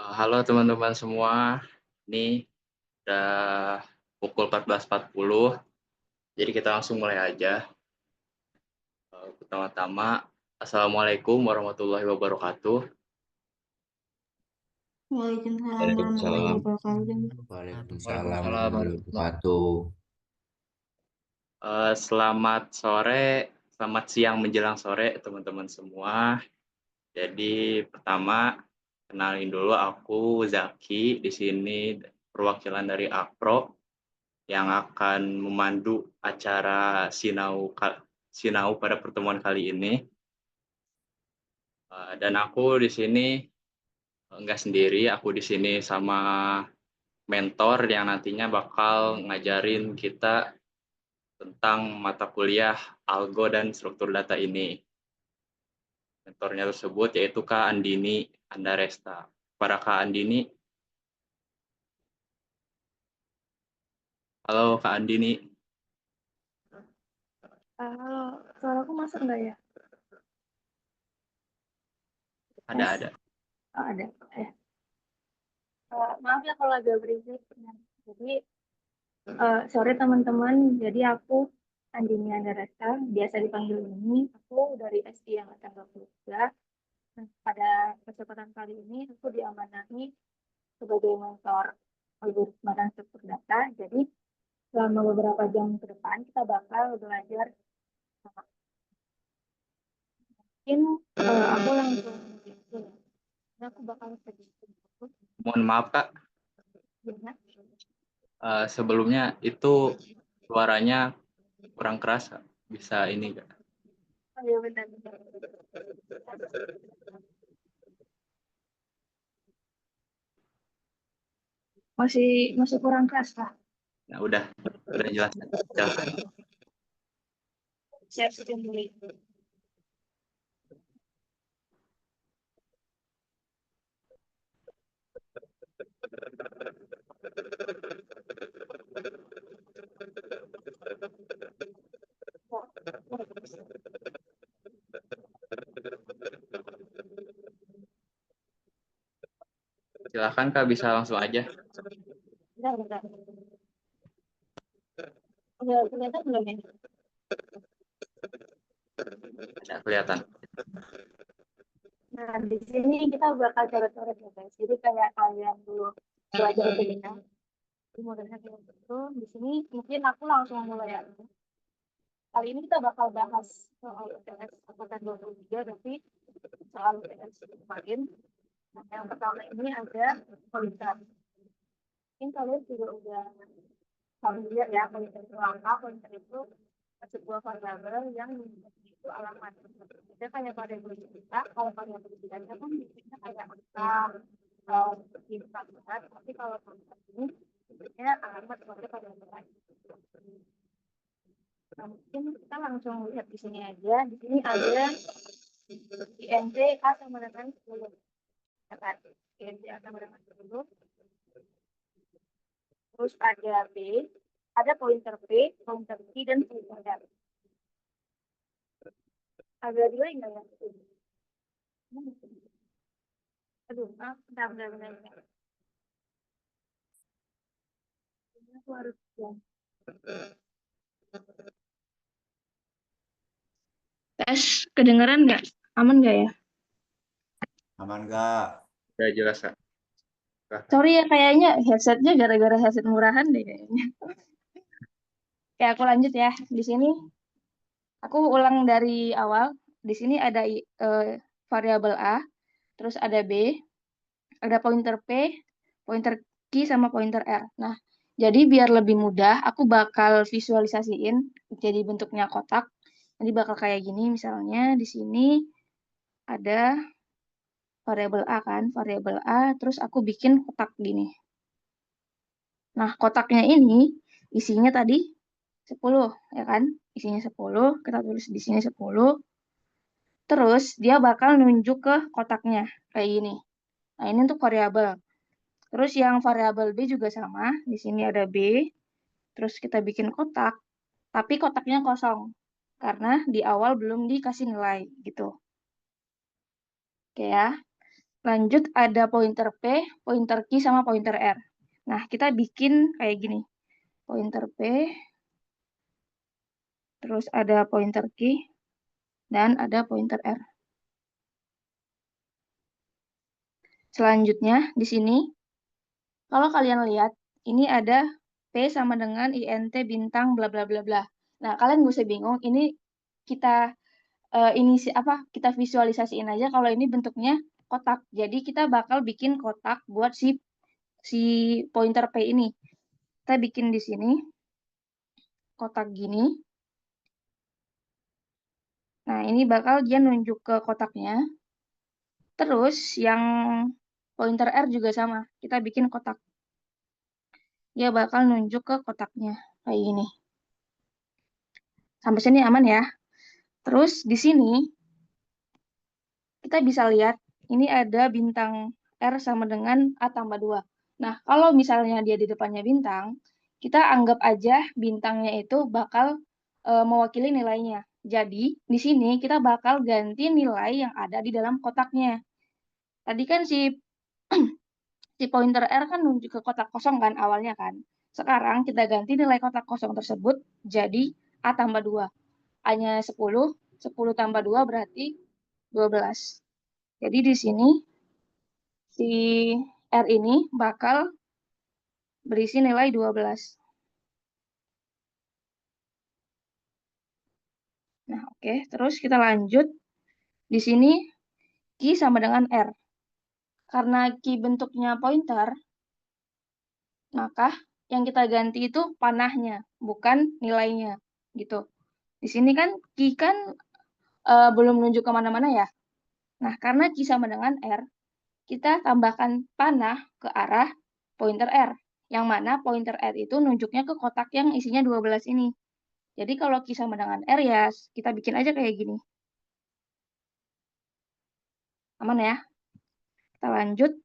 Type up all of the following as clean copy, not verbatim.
Halo teman-teman semua, ini udah pukul 14.40, jadi kita langsung mulai aja. Pertama-tama, Assalamualaikum warahmatullahi wabarakatuh. Waalaikumsalam warahmatullahi Waalaikumsalam. wabarakatuh. Waalaikumsalam Waalaikumsalam warahmatullahi wabarakatuh. Selamat sore, selamat siang menjelang sore teman-teman semua. Jadi pertama, kenalin dulu aku Zaki, di sini perwakilan dari Akpro yang akan memandu acara Sinau pada pertemuan kali ini. Dan aku di sini enggak sendiri, aku di sini sama mentor yang nantinya bakal ngajarin kita tentang mata kuliah algo dan struktur data ini. Mentornya tersebut yaitu Kak Andini Andaresta. Para Kak Andini, halo Kak Andini. Halo, suaraku masuk nggak ya? Ada. Oh, ada. Eh, maaf ya kalau agak berisik. Nah, jadi, sore teman-teman. Jadi aku Andini Andaresta, biasa dipanggil ini. Aku dari SD yang akan 23. Nah, pada kesempatan kali ini aku diamanahi sebagai mentor algoritma dan struktur data. Jadi selama beberapa jam ke depan kita bakal belajar. Mungkin aku langsung aku bakal sedikit. Mohon maaf Kak, Gimana? sebelumnya itu suaranya kurang keras, Kak. Bisa ini Kak. Oh iya benar benar. Masih masih kurang keras lah. Nah, udah jelas. Silakan. Siap stimuli. Silakan Kak, bisa langsung aja. Bentar, bentar. Udah kelihatan belum ya? Ada kelihatan. Nah, di sini kita bakal coret-coret ya guys. Jadi kayak kalian dulu belajar kita. Di modalnya kayak gitu. Di sini mungkin aku langsung mulai ya. Kali ini kita bakal bahas soal UTS angkatan 23, tapi soal UTS kemarin. Nah, yang pertama ini ada kualitas. Mungkin kalian juga udah familiar ya, pointer itu apa? Pointer itu sebuah variabel yang itu alamat. Kita kayak pada kita, kalau variabel kita kan biasanya kayak angka, seperti berat, tapi kalau pointer ini sebenarnya alamat sebagai variabel lain. Nah, mungkin kita langsung lihat di sini aja. Di sini ada INC A sama dengan 10. Ya kan? INC A sama dengan 10. Terus ada B, ada pointer P, pointer Q, dan pointer R. Agak delay nggak ya? Aduh, maaf, bentar. Aku harus ya. Tes, kedengeran nggak? Aman nggak ya? Aman nggak? Udah jelas Kak. Sorry ya, kayaknya headsetnya gara-gara headset murahan deh kayaknya. Ya, aku lanjut ya. Di sini aku ulang dari awal. Di sini ada variabel A, terus ada B, ada pointer P, pointer Q, sama pointer R. Nah, jadi biar lebih mudah, aku bakal visualisasiin jadi bentuknya kotak. Jadi bakal kayak gini, misalnya di sini ada variabel A kan, variabel A, terus aku bikin kotak gini. Nah, kotaknya ini isinya tadi 10, ya kan? Isinya 10, kita tulis di sini 10. Terus dia bakal nunjuk ke kotaknya, kayak gini. Nah, ini untuk variabel. Terus yang variabel B juga sama, di sini ada B, terus kita bikin kotak, tapi kotaknya kosong, karena di awal belum dikasih nilai, gitu. Oke ya. Lanjut ada pointer P, pointer Q, sama pointer R. Nah, kita bikin kayak gini. Pointer P, terus ada pointer Q, dan ada pointer R. Selanjutnya, di sini, kalau kalian lihat, ini ada P sama dengan INT bintang bla bla bla bla. Nah, kalian gak usah bingung, ini kita kita visualisasiin aja kalau ini bentuknya kotak. Jadi kita bakal bikin kotak buat si pointer P ini. Kita bikin di sini kotak gini. Nah, ini bakal dia nunjuk ke kotaknya. Terus yang pointer R juga sama. Kita bikin kotak. Dia bakal nunjuk ke kotaknya kayak gini. Sampai sini aman ya. Terus di sini kita bisa lihat ini ada bintang R sama dengan A tambah 2. Nah, kalau misalnya dia di depannya bintang, kita anggap aja bintangnya itu bakal mewakili nilainya. Jadi, di sini kita bakal ganti nilai yang ada di dalam kotaknya. Tadi kan si pointer R kan nunjuk ke kotak kosong kan awalnya kan. Sekarang kita ganti nilai kotak kosong tersebut jadi A tambah 2. A-nya 10, 10 tambah 2 berarti 12. Jadi di sini si R ini bakal berisi nilai 12. Nah, oke. Terus kita lanjut. Di sini Q sama dengan R. Karena Q bentuknya pointer, maka yang kita ganti itu panahnya, bukan nilainya. Gitu. Di sini kan Q kan belum menunjuk kemana-mana ya. Nah, karena Q sama dengan R, kita tambahkan panah ke arah pointer R. Yang mana pointer R itu nunjuknya ke kotak yang isinya 12 ini. Jadi kalau Q sama dengan R ya kita bikin aja kayak gini. Aman ya? Kita lanjut.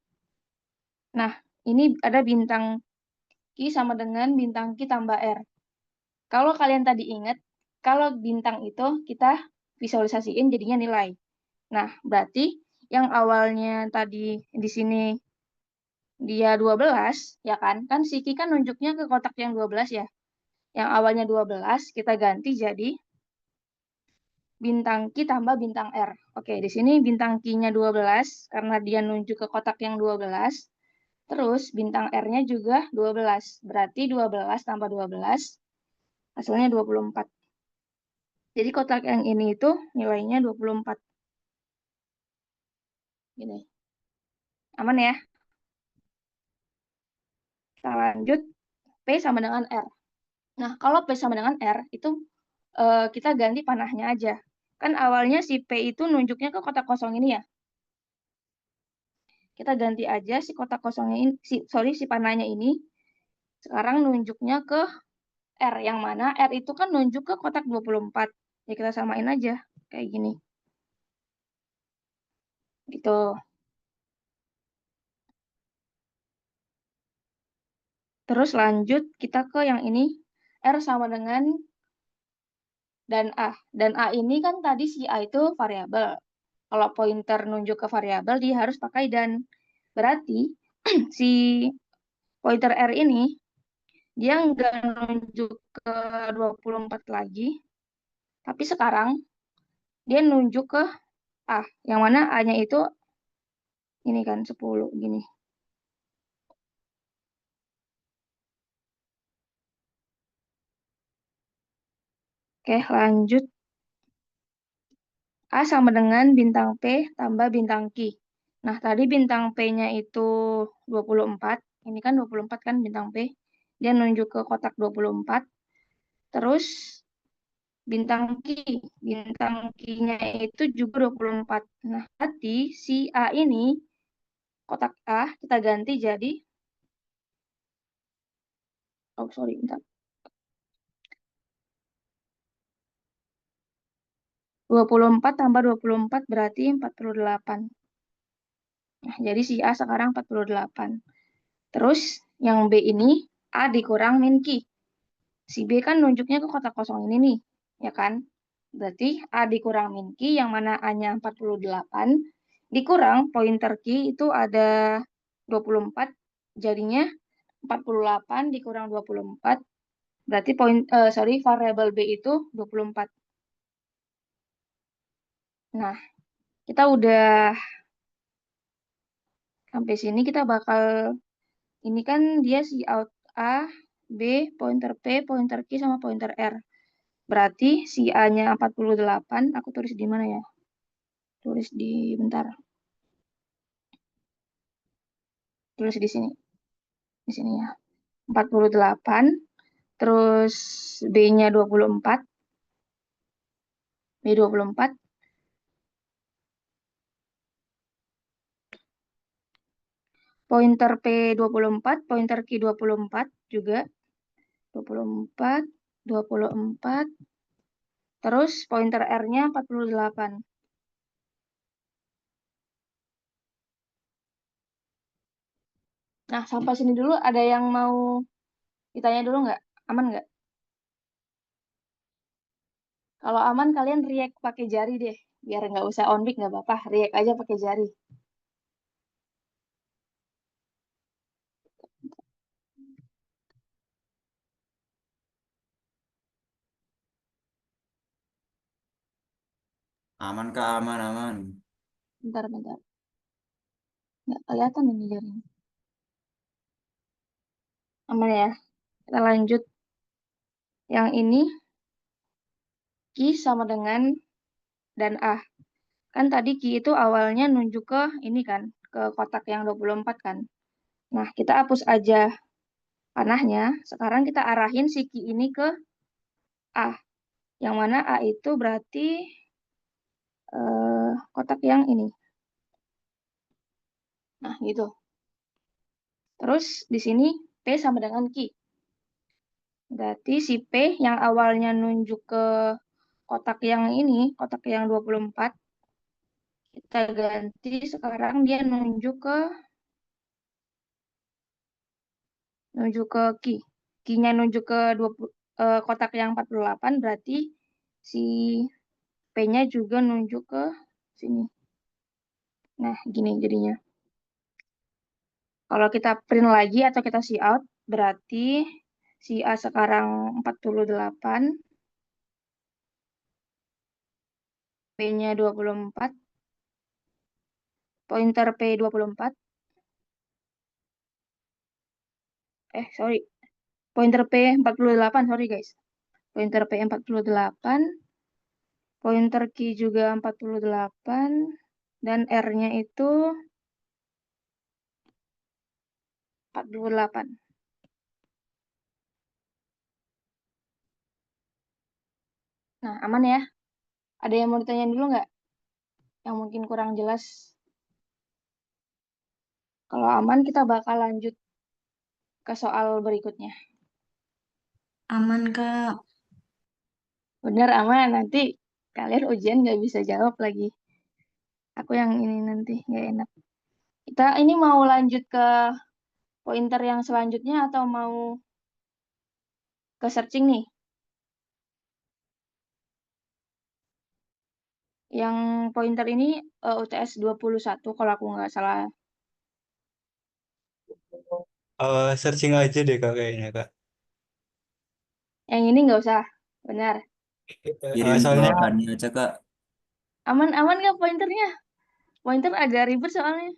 Nah, ini ada bintang Q sama dengan bintang Q tambah R. Kalau kalian tadi ingat, kalau bintang itu kita visualisasiin jadinya nilai. Nah, berarti yang awalnya tadi di sini dia 12, ya kan? Kan si Q kan nunjuknya ke kotak yang 12 ya. Yang awalnya 12, kita ganti jadi bintang Q tambah bintang R. Oke, di sini bintang Q-nya 12 karena dia nunjuk ke kotak yang 12. Terus bintang R-nya juga 12. Berarti 12 tambah 12 hasilnya 24. Jadi kotak yang ini itu nilainya 24. Gini. Aman ya? Kita lanjut. P sama dengan R. Nah, kalau P sama dengan R itu kita ganti panahnya aja. Kan awalnya si P itu nunjuknya ke kotak kosong ini ya. Kita ganti aja si kotak kosongnya ini, si panahnya ini sekarang nunjuknya ke R, yang mana R itu kan nunjuk ke kotak 24. Ya kita samain aja kayak gini. Gitu. Terus lanjut kita ke yang ini. R sama dengan dan A. Dan A ini kan tadi si A itu variabel. Kalau pointer nunjuk ke variabel, dia harus pakai dan. Berarti si pointer R ini, dia nggak nunjuk ke 24 lagi. Tapi sekarang, dia nunjuk ke A. Yang mana A-nya itu ini kan 10 gini. Oke, lanjut. A sama dengan bintang P tambah bintang Q. Nah, tadi bintang P-nya itu 24. Ini kan 24 kan bintang P. Dia nunjuk ke kotak 24. Terus bintang Q. Bintang Q-nya itu juga 24. Nah, berarti si A ini, kotak A, kita ganti jadi, oh sorry, bentar. 24 tambah 24 berarti 48. Nah, jadi si A sekarang 48. Terus yang B ini A dikurang min Q. Si B kan nunjuknya ke kotak kosong ini nih, ya kan? Berarti A dikurang min Q yang mana A-nya 48 dikurang pointer key itu ada 24, jadinya 48 dikurang 24, berarti variabel B itu 24. Nah, kita udah sampai sini, kita bakal, ini kan dia si out A, B, pointer P, pointer Q, sama pointer R. Berarti si A-nya 48, aku tulis di mana ya? Tulis bentar. Tulis di sini. Di sini ya. 48, terus B-nya 24, B 24, pointer P 24, pointer Q 24 juga, 24, 24, terus pointer R-nya 48. Nah, sampai sini dulu ada yang mau ditanya dulu nggak? Aman nggak? Kalau aman, kalian react pakai jari deh. Biar nggak usah on mic, nggak apa-apa. React aja pakai jari. Aman Kak, aman, aman. Bentar, bentar. Nggak kelihatan ini jarinya. Aman ya? Kita lanjut. Yang ini, Q sama dengan dan A. Kan tadi Q itu awalnya nunjuk ke ini kan, ke kotak yang 24 kan. Nah, kita hapus aja panahnya. Sekarang kita arahin si Q ini ke A. Yang mana A itu berarti kotak yang ini. Nah, gitu. Terus di sini P sama dengan Q. Berarti si P yang awalnya nunjuk ke kotak yang ini, kotak yang 24, kita ganti sekarang dia nunjuk ke Q. Q-nya nunjuk ke kotak yang 48, berarti si P-nya juga nunjuk ke sini. Nah, gini jadinya. Kalau kita print lagi atau kita see out, berarti si A sekarang 48, P-nya 24, pointer P 24, sorry, pointer P 48, sorry guys. Pointer P 48, pointer Q juga 48, dan R-nya itu 48. Nah, aman ya? Ada yang mau ditanya dulu nggak? Yang mungkin kurang jelas. Kalau aman, kita bakal lanjut ke soal berikutnya. Aman, Kak. Bener aman, nanti kalian ujian nggak bisa jawab lagi. Aku yang ini nanti nggak enak. Kita ini mau lanjut ke pointer yang selanjutnya atau mau ke searching nih? Yang pointer ini UTS 21 kalau aku nggak salah. Searching aja deh Kak kayaknya Kak. Yang ini nggak usah, benar. Kirim Soalnya jawabannya aja Kak. Aman nggak pointernya? Pointer agak ribet soalnya.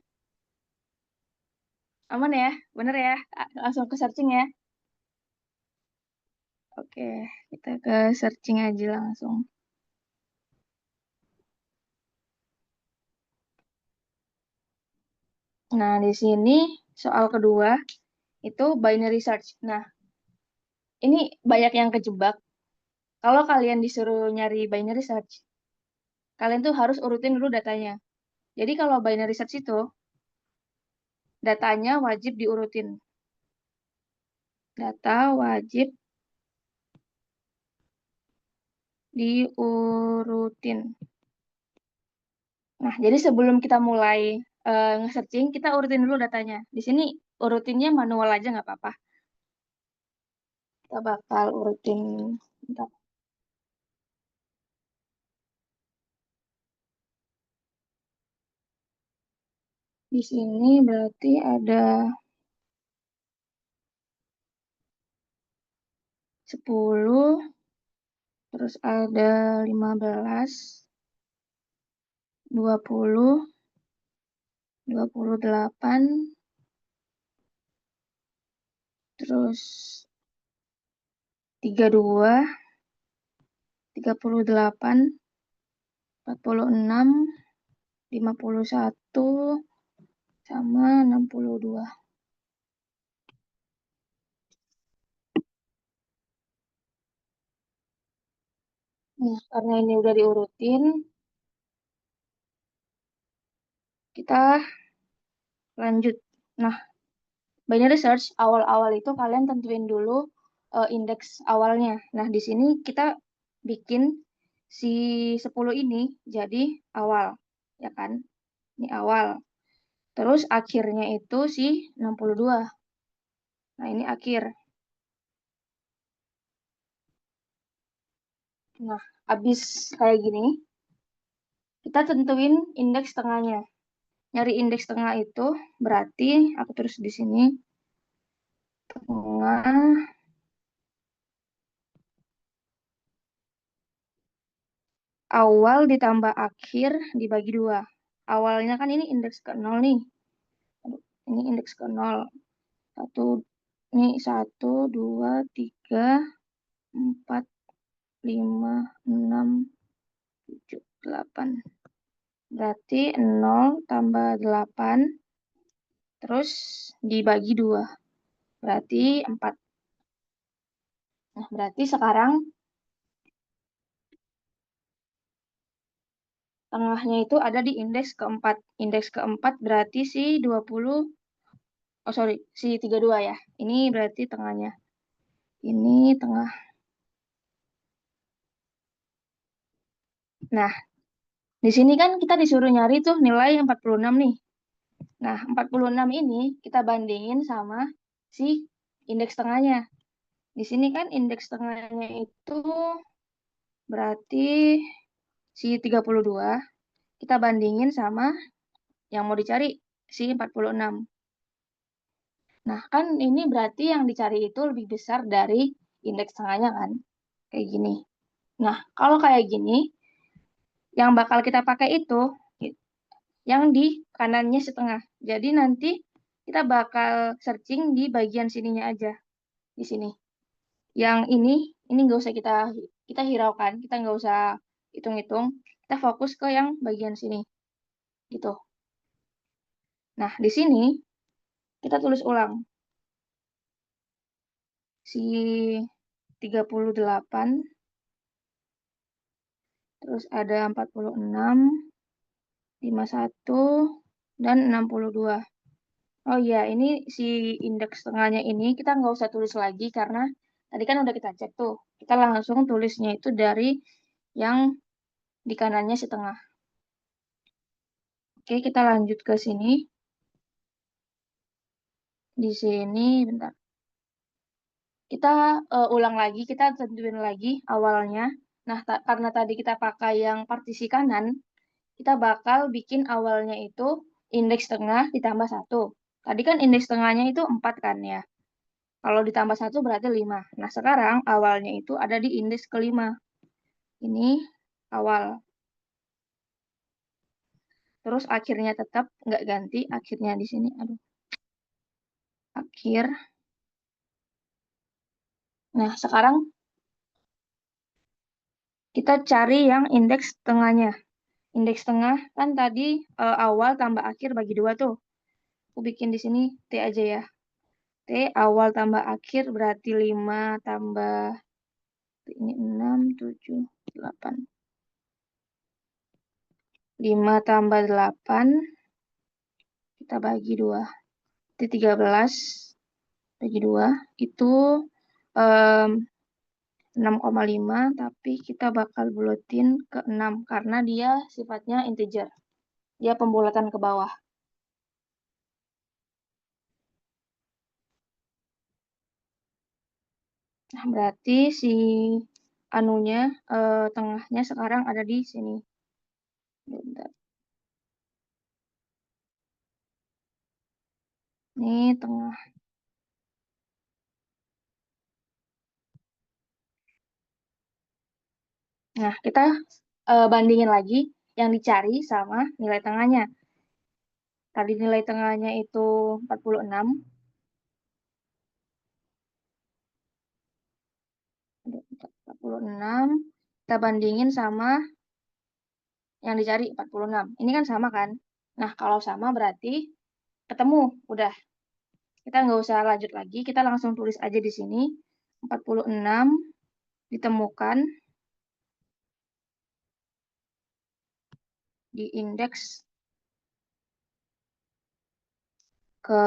Aman ya? Bener ya? Langsung ke searching ya? Oke, kita ke searching aja langsung. Nah, di sini soal kedua itu binary search. Nah, ini banyak yang kejebak. Kalau kalian disuruh nyari binary search, kalian tuh harus urutin dulu datanya. Jadi kalau binary search itu, datanya wajib diurutin. Data wajib diurutin. Nah, jadi sebelum kita mulai nge-searching, kita urutin dulu datanya. Di sini urutinnya manual aja nggak apa-apa. Kita bakal urutin. Bentar. Di sini berarti ada 10, terus ada 15, 20, 28, terus 32, 38, 46, 51, sama 62. Nah, karena ini udah diurutin, kita lanjut. Nah, binary search awal-awal itu kalian tentuin dulu indeks awalnya. Nah, di sini kita bikin si 10 ini jadi awal, ya kan? Ini awal. Terus akhirnya itu si 62. Nah, ini akhir. Nah, habis kayak gini, kita tentuin indeks tengahnya. Nyari indeks tengah itu berarti aku tulis di sini tengah awal ditambah akhir dibagi 2. Awalnya kan ini indeks ke 0 nih. Aduh, ini indeks ke 0. Ini 1, 2, 3, 4, 5, 6, 7, 8. Berarti 0 tambah 8, terus dibagi 2. Berarti 4. Nah, berarti sekarang tengahnya itu ada di indeks keempat. Indeks keempat berarti si 20, oh sorry, si 32 ya. Ini berarti tengahnya. Ini tengah. Nah, di sini kan kita disuruh nyari tuh nilai 46 nih. Nah, 46 ini kita bandingin sama si indeks tengahnya. Di sini kan indeks tengahnya itu berarti si 32. Kita bandingin sama yang mau dicari, si 46. Nah, kan ini berarti yang dicari itu lebih besar dari indeks tengahnya kan? Kayak gini. Nah, kalau kayak gini, yang bakal kita pakai itu yang di kanannya setengah. Jadi nanti kita bakal searching di bagian sininya aja. Di sini. Yang ini nggak usah kita hiraukan. Kita nggak usah hitung-hitung. Kita fokus ke yang bagian sini. Gitu. Nah, di sini kita tulis ulang. Si 38, terus ada 46, 51, dan 62. Oh iya, ini si indeks tengahnya ini kita nggak usah tulis lagi karena tadi kan udah kita cek tuh. Kita langsung tulisnya itu dari yang di kanannya setengah. Oke, kita lanjut ke sini. Di sini, bentar. Kita ulang lagi, kita tentuin lagi awalnya. Nah, karena tadi kita pakai yang partisi kanan, kita bakal bikin awalnya itu indeks tengah ditambah 1. Tadi kan indeks tengahnya itu 4 kan ya. Kalau ditambah 1 berarti 5. Nah, sekarang awalnya itu ada di indeks kelima. Ini awal. Terus akhirnya tetap nggak ganti. Akhirnya di sini. Aduh. Akhir. Nah, sekarang kita cari yang indeks tengahnya. Indeks tengah kan tadi awal tambah akhir bagi 2 tuh. Aku bikin di sini T aja ya. T awal tambah akhir berarti 5 tambah ini 6, 7, 8. 5 tambah 8 kita bagi 2. Berarti 13 bagi 2 itu 6,5, tapi kita bakal buletin ke 6 karena dia sifatnya integer. Dia pembulatan ke bawah. Nah, berarti si anunya tengahnya sekarang ada di sini. Bentar. Ini tengah. Nah, kita bandingin lagi yang dicari sama nilai tengahnya. Tadi nilai tengahnya itu 46. 46. Kita bandingin sama yang dicari 46. Ini kan sama kan? Nah, kalau sama berarti ketemu. Udah. Kita nggak usah lanjut lagi. Kita langsung tulis aja di sini. 46 ditemukan di indeks ke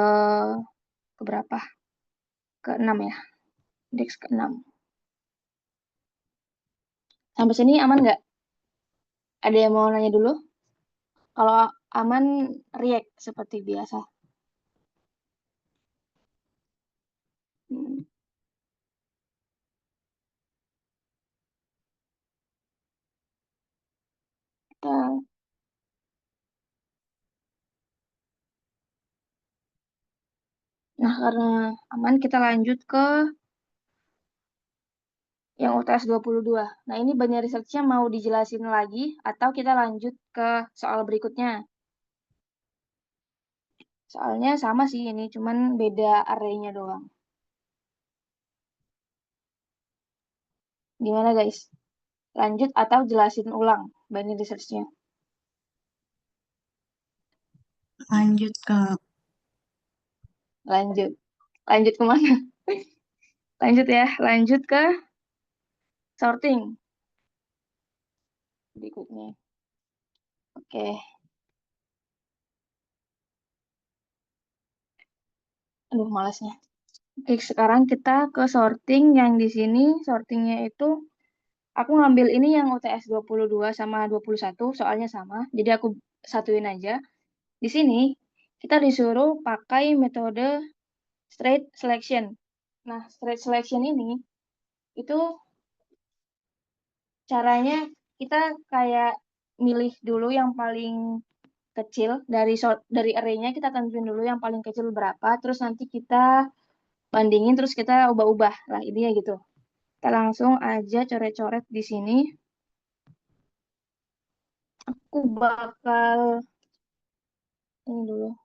berapa? Ke 6 ya. Indeks ke 6. Sampai sini aman nggak? Ada yang mau nanya dulu? Kalau aman, react seperti biasa. Hmm, kita- Nah, karena aman, kita lanjut ke yang UTS 22. Nah, ini banyak research-nya mau dijelasin lagi atau kita lanjut ke soal berikutnya. Soalnya sama sih ini, cuman beda array-nya doang. Gimana guys? Lanjut atau jelasin ulang banyak research-nya? Lanjut, Kak. Lanjut. Lanjut kemana? Lanjut ya, lanjut ke sorting berikutnya. Oke, aduh malasnya. Oke, sekarang kita ke sorting yang di sini. Sortingnya itu aku ngambil ini yang UTS 22 sama 21 soalnya sama. Jadi aku satuin aja. Di sini kita disuruh pakai metode straight selection. Nah, straight selection ini itu caranya kita kayak milih dulu yang paling kecil dari array-nya, kita tentuin dulu yang paling kecil berapa, terus nanti kita bandingin, terus kita ubah-ubah lah intinya gitu. Kita langsung aja coret-coret di sini. Aku bakal ini dulu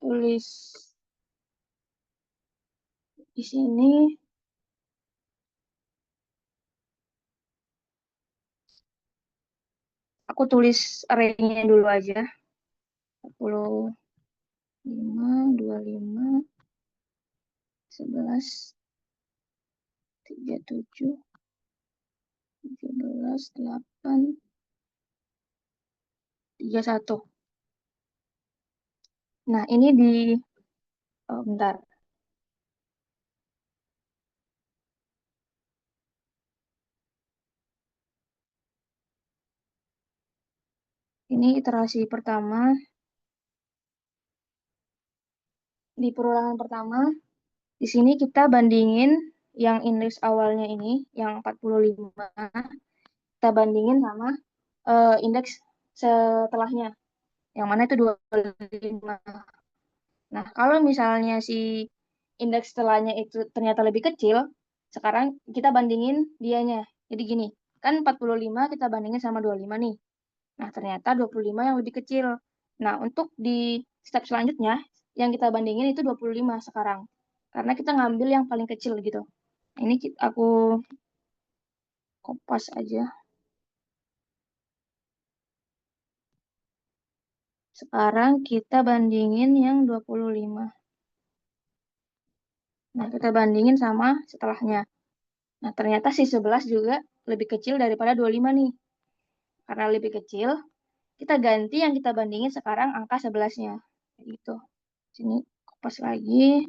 tulis di sini. Aku tulis array-nya dulu aja. 45, 25, 11, 37, 17, 8, 31. Nah, ini di bentar. Ini iterasi pertama. Di perulangan pertama, di sini kita bandingin yang indeks awalnya ini, yang 45, kita bandingin sama indeks setelahnya, yang mana itu 25. Nah, kalau misalnya si indeks setelahnya itu ternyata lebih kecil, sekarang kita bandingin dianya. Jadi gini, kan 45 kita bandingin sama 25 nih. Nah, ternyata 25 yang lebih kecil. Nah, untuk di step selanjutnya, yang kita bandingin itu 25 sekarang. Karena kita ngambil yang paling kecil gitu. Ini aku kopas aja. Sekarang kita bandingin yang 25. Nah, kita bandingin sama setelahnya. Nah, ternyata si 11 juga lebih kecil daripada 25 nih. Karena lebih kecil, kita ganti yang kita bandingin sekarang angka 11-nya. Gitu. Sini kopas lagi.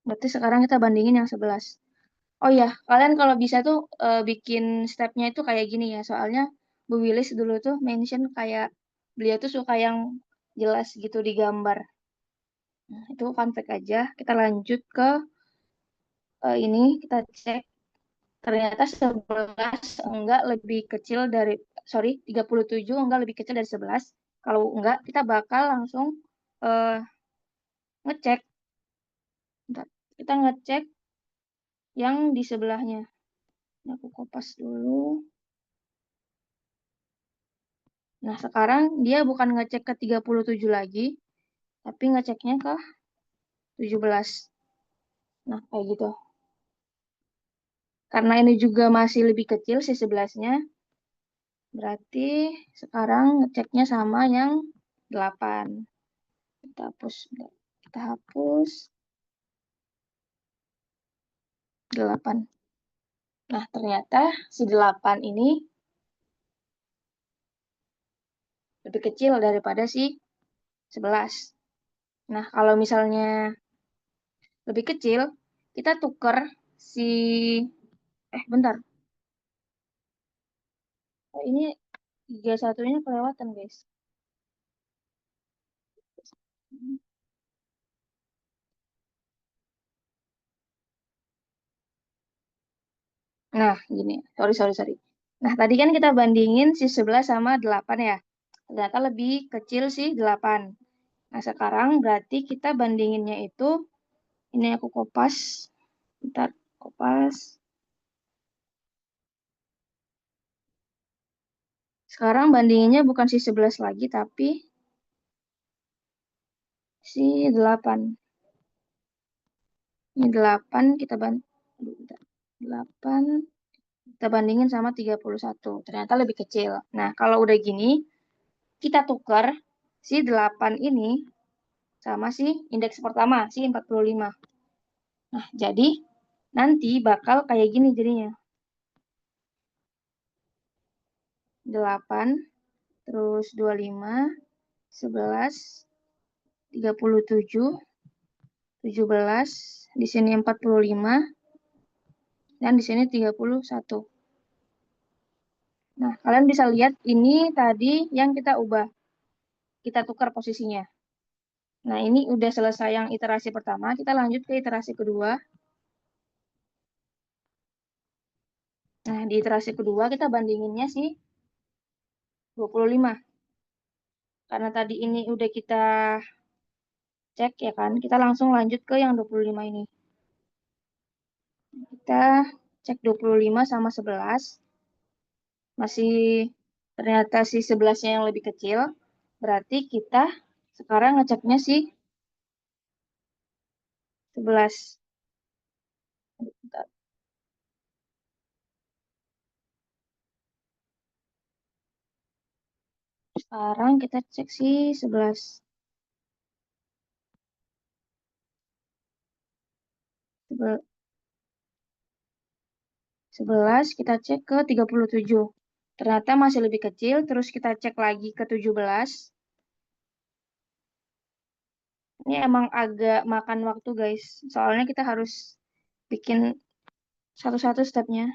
Berarti sekarang kita bandingin yang 11. Oh ya, kalian kalau bisa tuh bikin stepnya itu kayak gini ya. Soalnya Bu Wilis dulu tuh mention kayak beliau tuh suka yang jelas gitu di gambar. Nah, itu fun fact aja. Kita lanjut ke ini, kita cek Ternyata 11 enggak lebih kecil dari, 37 enggak lebih kecil dari 11. Kalau enggak, kita bakal langsung ngecek. Bentar. Kita ngecek yang di sebelahnya. Ini aku kopas dulu. Nah, sekarang dia bukan ngecek ke 37 lagi, tapi ngeceknya ke 17. Nah, kayak gitu. Karena ini juga masih lebih kecil si 11-nya, berarti sekarang ngeceknya sama yang 8. Kita hapus. Kita hapus 8. Nah, ternyata si 8 ini lebih kecil daripada si 11. Nah, kalau misalnya lebih kecil, kita tuker si... bentar. Oh, ini 31-nya kelewatan, guys. Nah, gini. Sorry. Nah, tadi kan kita bandingin si 11 sama 8 ya. Ternyata lebih kecil si 8. Nah, sekarang berarti kita bandinginnya itu, ini aku kopas. Bentar, kopas. Sekarang bandinginnya bukan si 11 lagi, tapi si 8. Ini 8 kita bandingin. 8 kita bandingin sama 31. Ternyata lebih kecil. Nah, kalau udah gini, kita tukar si 8 ini sama si indeks pertama, si 45. Nah, jadi nanti bakal kayak gini jadinya. 8, terus 25, 11, 37, 17, di sini 45, dan di sini 31. Nah, kalian bisa lihat ini tadi yang kita ubah. Kita tukar posisinya. Nah, ini udah selesai yang iterasi pertama. Kita lanjut ke iterasi kedua. Nah, di iterasi kedua kita bandinginnya sih 25. Karena tadi ini udah kita cek ya kan, kita langsung lanjut ke yang 25 ini. Kita cek 25 sama 11. Masih ternyata si 11-nya yang lebih kecil. Berarti kita sekarang ngeceknya si 11. Bentar. Sekarang kita cek si 11. 11 kita cek ke 37. Ternyata masih lebih kecil, terus kita cek lagi ke 17. Ini emang agak makan waktu, guys. Soalnya kita harus bikin satu-satu stepnya.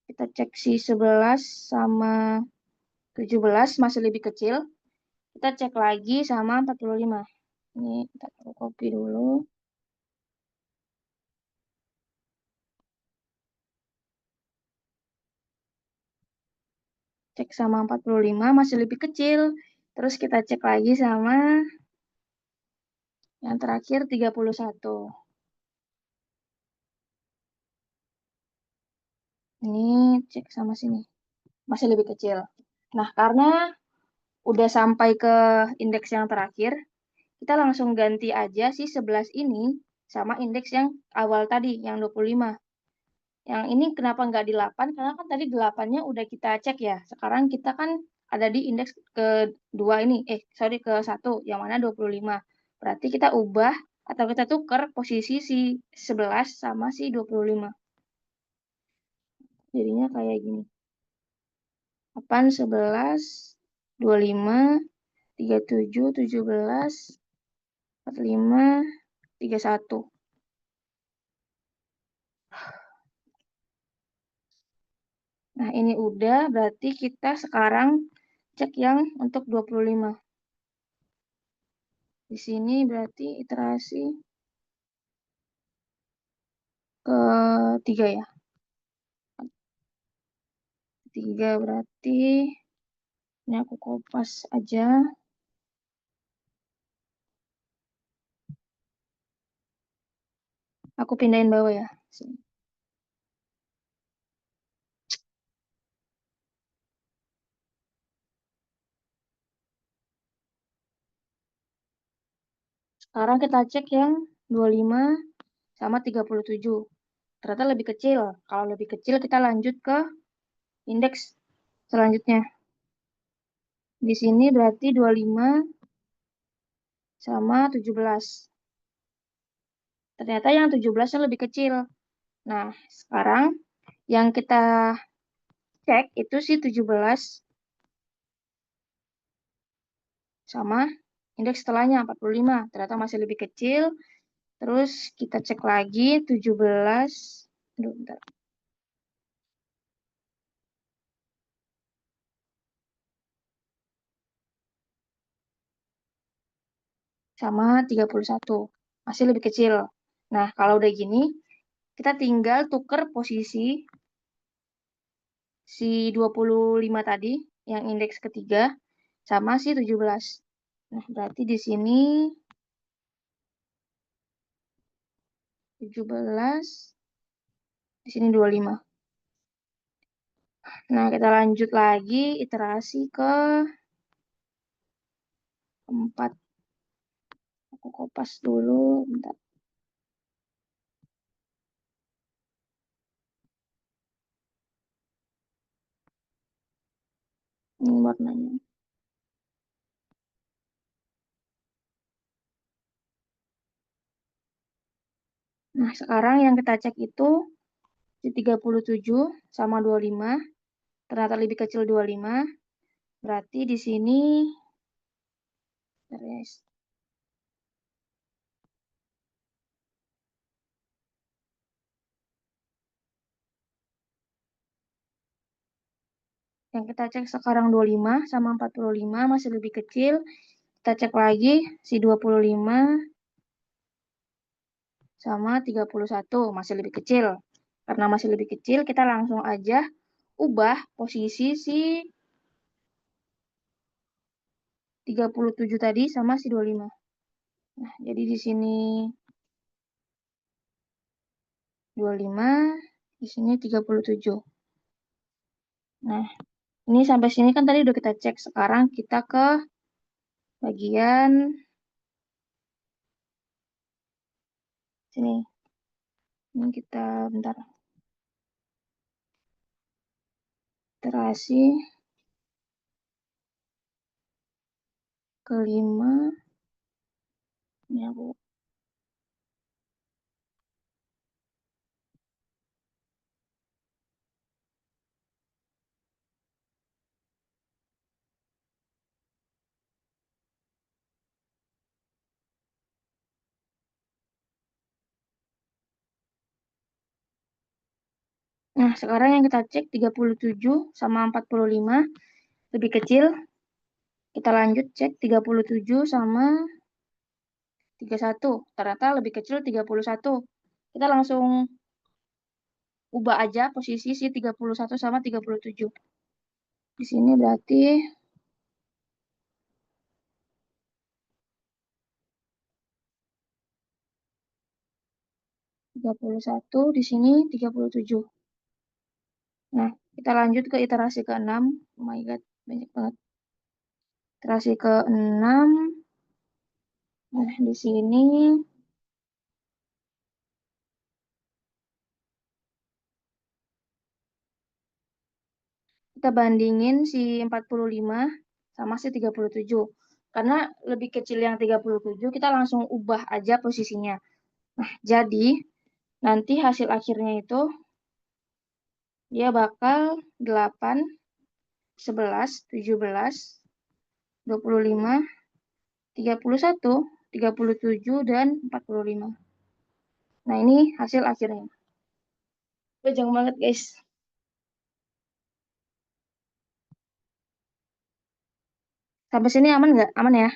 Kita cek si 11 sama 17 masih lebih kecil. Kita cek lagi sama 45. Ini kita copy dulu. Cek sama 45 masih lebih kecil. Terus kita cek lagi sama yang terakhir 31. Ini cek sama sini. Masih lebih kecil. Nah, karena udah sampai ke indeks yang terakhir, kita langsung ganti aja si 11 ini sama indeks yang awal tadi, yang 25. Yang ini kenapa nggak di 8? Karena kan tadi 8-nya udah kita cek ya. Sekarang kita kan ada di indeks kedua ini. Ke 1, yang mana 25. Berarti kita ubah atau kita tukar posisi si 11 sama si 25. Jadinya kayak gini. 8, 11, 25, 37, 17, 45, 31. Nah, ini udah, berarti kita sekarang cek yang untuk 25. Di sini berarti iterasi ketiga ya. 3 berarti ini aku kopas aja. Aku pindahin bawah ya. Sini. Sekarang kita cek yang 25 sama 37. Ternyata lebih kecil. Kalau lebih kecil kita lanjut ke indeks selanjutnya. Di sini berarti 25 sama 17. Ternyata yang 17 lebih kecil. Nah, sekarang yang kita cek itu si 17 sama indeks setelahnya 45. Ternyata masih lebih kecil. Terus kita cek lagi 17. Aduh, bentar. Sama 31. Masih lebih kecil. Nah, kalau udah gini, kita tinggal tuker posisi si 25 tadi, yang indeks ketiga, sama si 17. Nah, berarti di sini 17, di sini 25. Nah, kita lanjut lagi iterasi ke 4. Aku kopas dulu, bentar. Ini warnanya. Nah, sekarang yang kita cek itu di 37 sama 25. Ternyata lebih kecil 25. Berarti di sini yang kita cek sekarang 25 sama 45 masih lebih kecil. Kita cek lagi si 25 sama 31 masih lebih kecil. Karena masih lebih kecil, kita langsung aja ubah posisi si 37 tadi sama si 25. Nah, jadi di sini 25, di sini 37. Nah, ini sampai sini kan tadi udah kita cek. Sekarang kita ke bagian sini. Ini kita bentar. Iterasi kelima. Ini aku Nah, sekarang yang kita cek 37 sama 45 lebih kecil. Kita lanjut cek 37 sama 31. Ternyata lebih kecil 31. Kita langsung ubah aja posisi si 31 sama 37. Di sini berarti 31, di sini 37. Nah, kita lanjut ke iterasi ke-6. Oh my God, banyak banget. Iterasi ke-6. Nah, di sini kita bandingin si 45 sama si 37. Karena lebih kecil yang 37, kita langsung ubah aja posisinya. Nah, jadi nanti hasil akhirnya itu dia bakal 8, 11, 17, 25, 31, 37, dan 45. Nah, ini hasil akhirnya. Panjang banget, guys. Sampai sini aman nggak? Aman ya?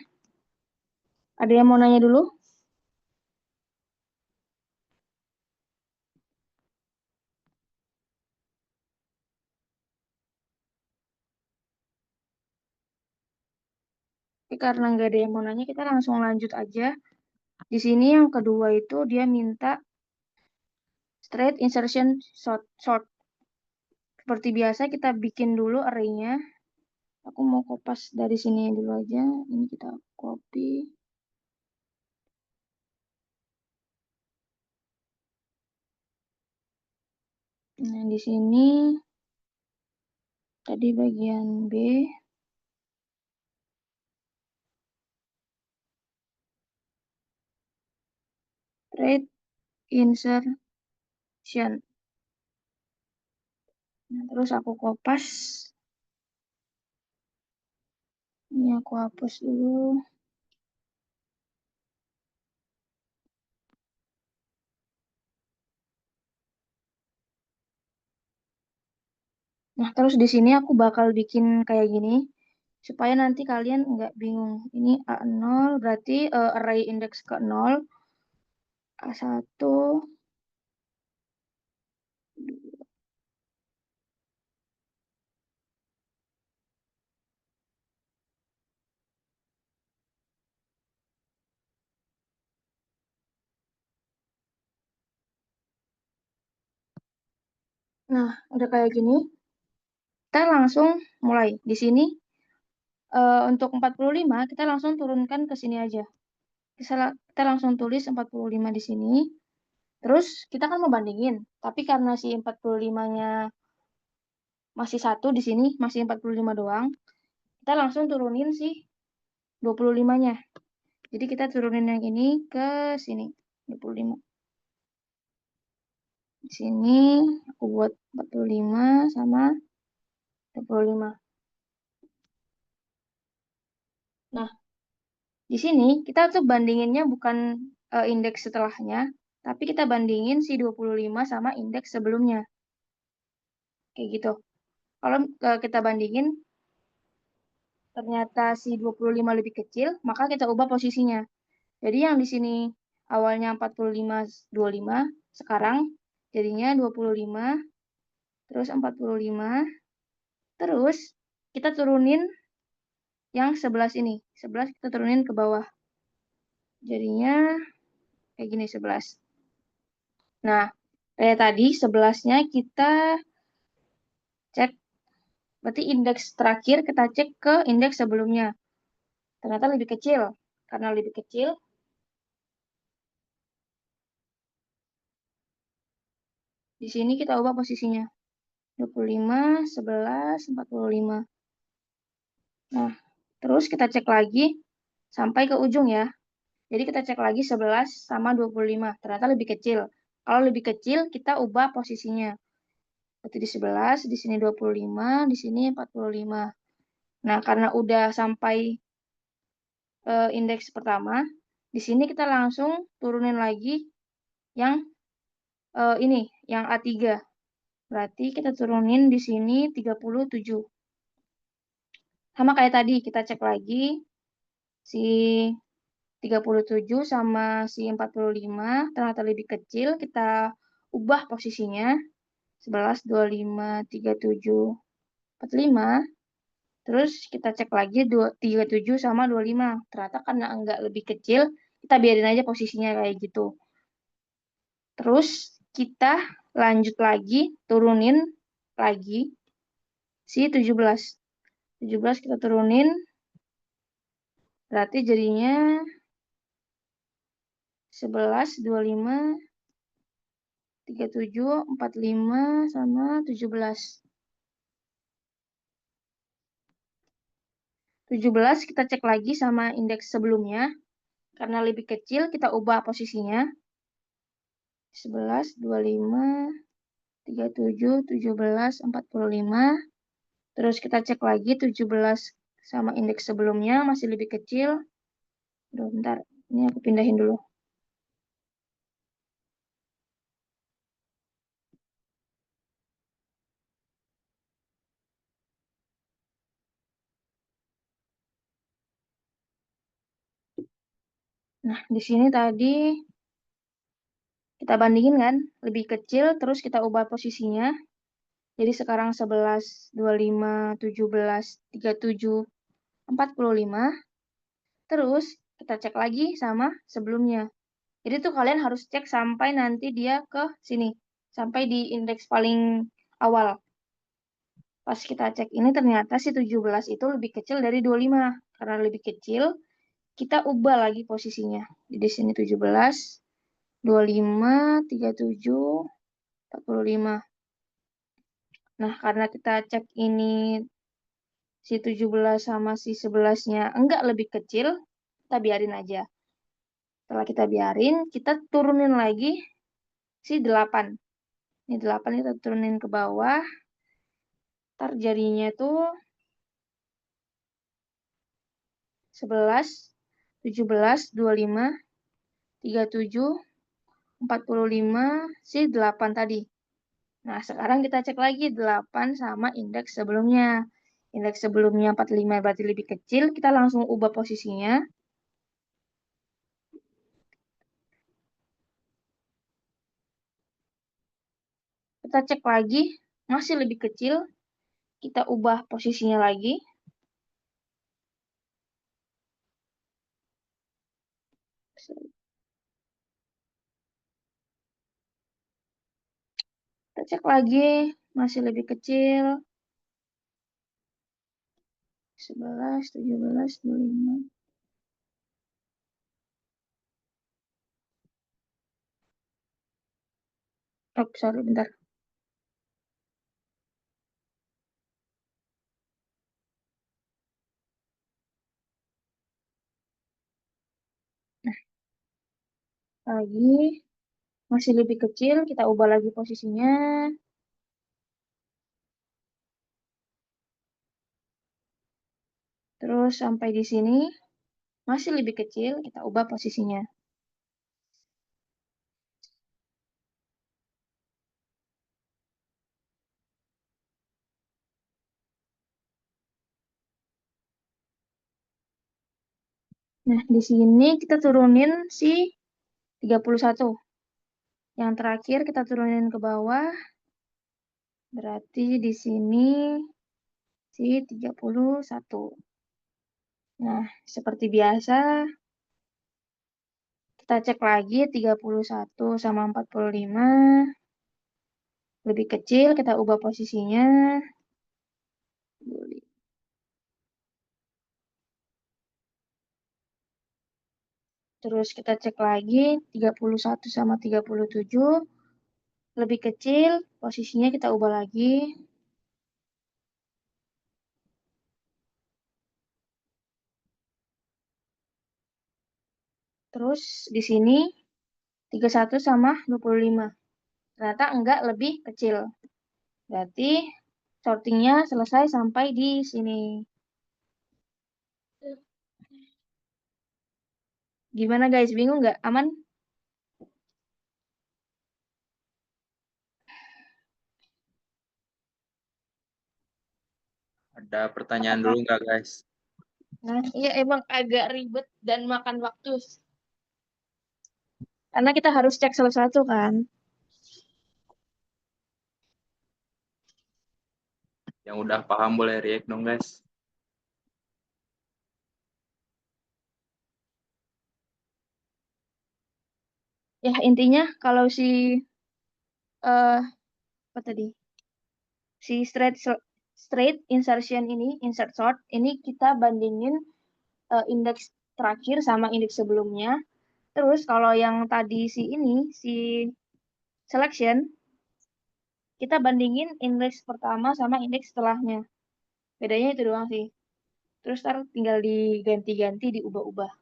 Ada yang mau nanya dulu? Tapi karena nggak ada yang mau nanya, kita langsung lanjut aja. Di sini yang kedua itu dia minta straight insertion sort. Seperti biasa kita bikin dulu array-nya. Aku mau kopas dari sini dulu aja. Ini kita copy. Nah, di sini tadi bagian B. Straight insertion. Nah, terus aku kopas. Ini aku hapus dulu. Nah, terus di sini aku bakal bikin kayak gini. Supaya nanti kalian nggak bingung. Ini A0 berarti array indeks ke 0. A1. Nah, udah kayak gini. Kita langsung mulai. Di sini untuk 45 kita langsung turunkan ke sini aja. Kita langsung tulis 45 di sini. Terus kita kan mau bandingin. Tapi karena si 45-nya masih satu di sini, masih 45 doang. Kita langsung turunin si 25-nya. Jadi kita turunin yang ini ke sini. 25. Di sini aku buat 45 sama 25. Nah, di sini kita tuh bandinginnya bukan indeks setelahnya, tapi kita bandingin si 25 sama indeks sebelumnya. Kayak gitu. Kalau kita bandingin, ternyata si 25 lebih kecil, maka kita ubah posisinya. Jadi yang di sini awalnya 45, 25, sekarang jadinya 25, terus 45, terus kita turunin yang 11 ini. 11 kita turunin ke bawah. Jadinya kayak gini 11. Nah, kayak tadi 11-nya kita cek, berarti indeks terakhir kita cek ke indeks sebelumnya. Ternyata lebih kecil. Karena lebih kecil, di sini kita ubah posisinya. 25, 11, 45. Nah, terus kita cek lagi sampai ke ujung ya. Jadi kita cek lagi 11 sama 25. Ternyata lebih kecil. Kalau lebih kecil, kita ubah posisinya. Berarti di 11, di sini 25, di sini 45. Nah, karena udah sampai indeks pertama, di sini kita langsung turunin lagi yang ini, yang A3. Berarti kita turunin di sini 37. Sama kayak tadi, kita cek lagi si 37 sama si 45, ternyata lebih kecil, kita ubah posisinya. 11, 25, 37, 45. Terus kita cek lagi 37 sama 25. Ternyata karena enggak lebih kecil, kita biarin aja posisinya kayak gitu. Terus kita lanjut lagi, turunin lagi si 17. 17 kita turunin, berarti jadinya 11, 25, 37, 45, sama 17. 17 kita cek lagi sama indeks sebelumnya. Karena lebih kecil, kita ubah posisinya. 11, 25, 37, 17, 45. Terus kita cek lagi 17 sama indeks sebelumnya masih lebih kecil. Aduh, bentar. Ini aku pindahin dulu. Nah, di sini tadi kita bandingin kan, lebih kecil, terus kita ubah posisinya. Jadi sekarang 11, 25, 17, 37, 45. Terus kita cek lagi sama sebelumnya. Jadi tuh kalian harus cek sampai nanti dia ke sini. Sampai di indeks paling awal. Pas kita cek ini ternyata si 17 itu lebih kecil dari 25. Karena lebih kecil, kita ubah lagi posisinya. Di sini 17, 25, 37, 45. Nah, karena kita cek ini si 17 sama si 11-nya enggak lebih kecil, kita biarin aja. Setelah kita biarin, kita turunin lagi si 8. Ini 8 kita turunin ke bawah. Ntar jadinya tuh 11, 17, 25, 37, 45, si 8 tadi. Nah, sekarang kita cek lagi 8 sama indeks sebelumnya. Indeks sebelumnya 45 berarti lebih kecil, kita langsung ubah posisinya. Kita cek lagi, masih lebih kecil, kita ubah posisinya lagi. Kita cek lagi, masih lebih kecil. 11, 17, 25. Oh, sorry, bentar. Nah, lagi, masih lebih kecil, kita ubah lagi posisinya. Terus sampai di sini, masih lebih kecil, kita ubah posisinya. Nah, di sini kita turunin si 31. Yang terakhir kita turunin ke bawah. Berarti di sini si 31. Nah, seperti biasa, kita cek lagi 31 sama 45. Lebih kecil, kita ubah posisinya. Terus kita cek lagi 31 sama 37. Lebih kecil, posisinya kita ubah lagi. Terus di sini 31 sama 25. Ternyata enggak lebih kecil. Berarti sortingnya selesai sampai di sini. Gimana guys, bingung nggak? Aman? Ada pertanyaan dulu nggak, guys? Nah, iya emang agak ribet dan makan waktu. Karena kita harus cek satu-satu kan. Yang udah paham boleh react dong, guys. Ya, intinya kalau si apa tadi? Si straight insertion ini, insert sort ini kita bandingin indeks terakhir sama indeks sebelumnya. Terus kalau yang tadi si ini, si selection, kita bandingin indeks pertama sama indeks setelahnya. Bedanya itu doang sih. Terus ntar tinggal diganti-ganti, diubah-ubah.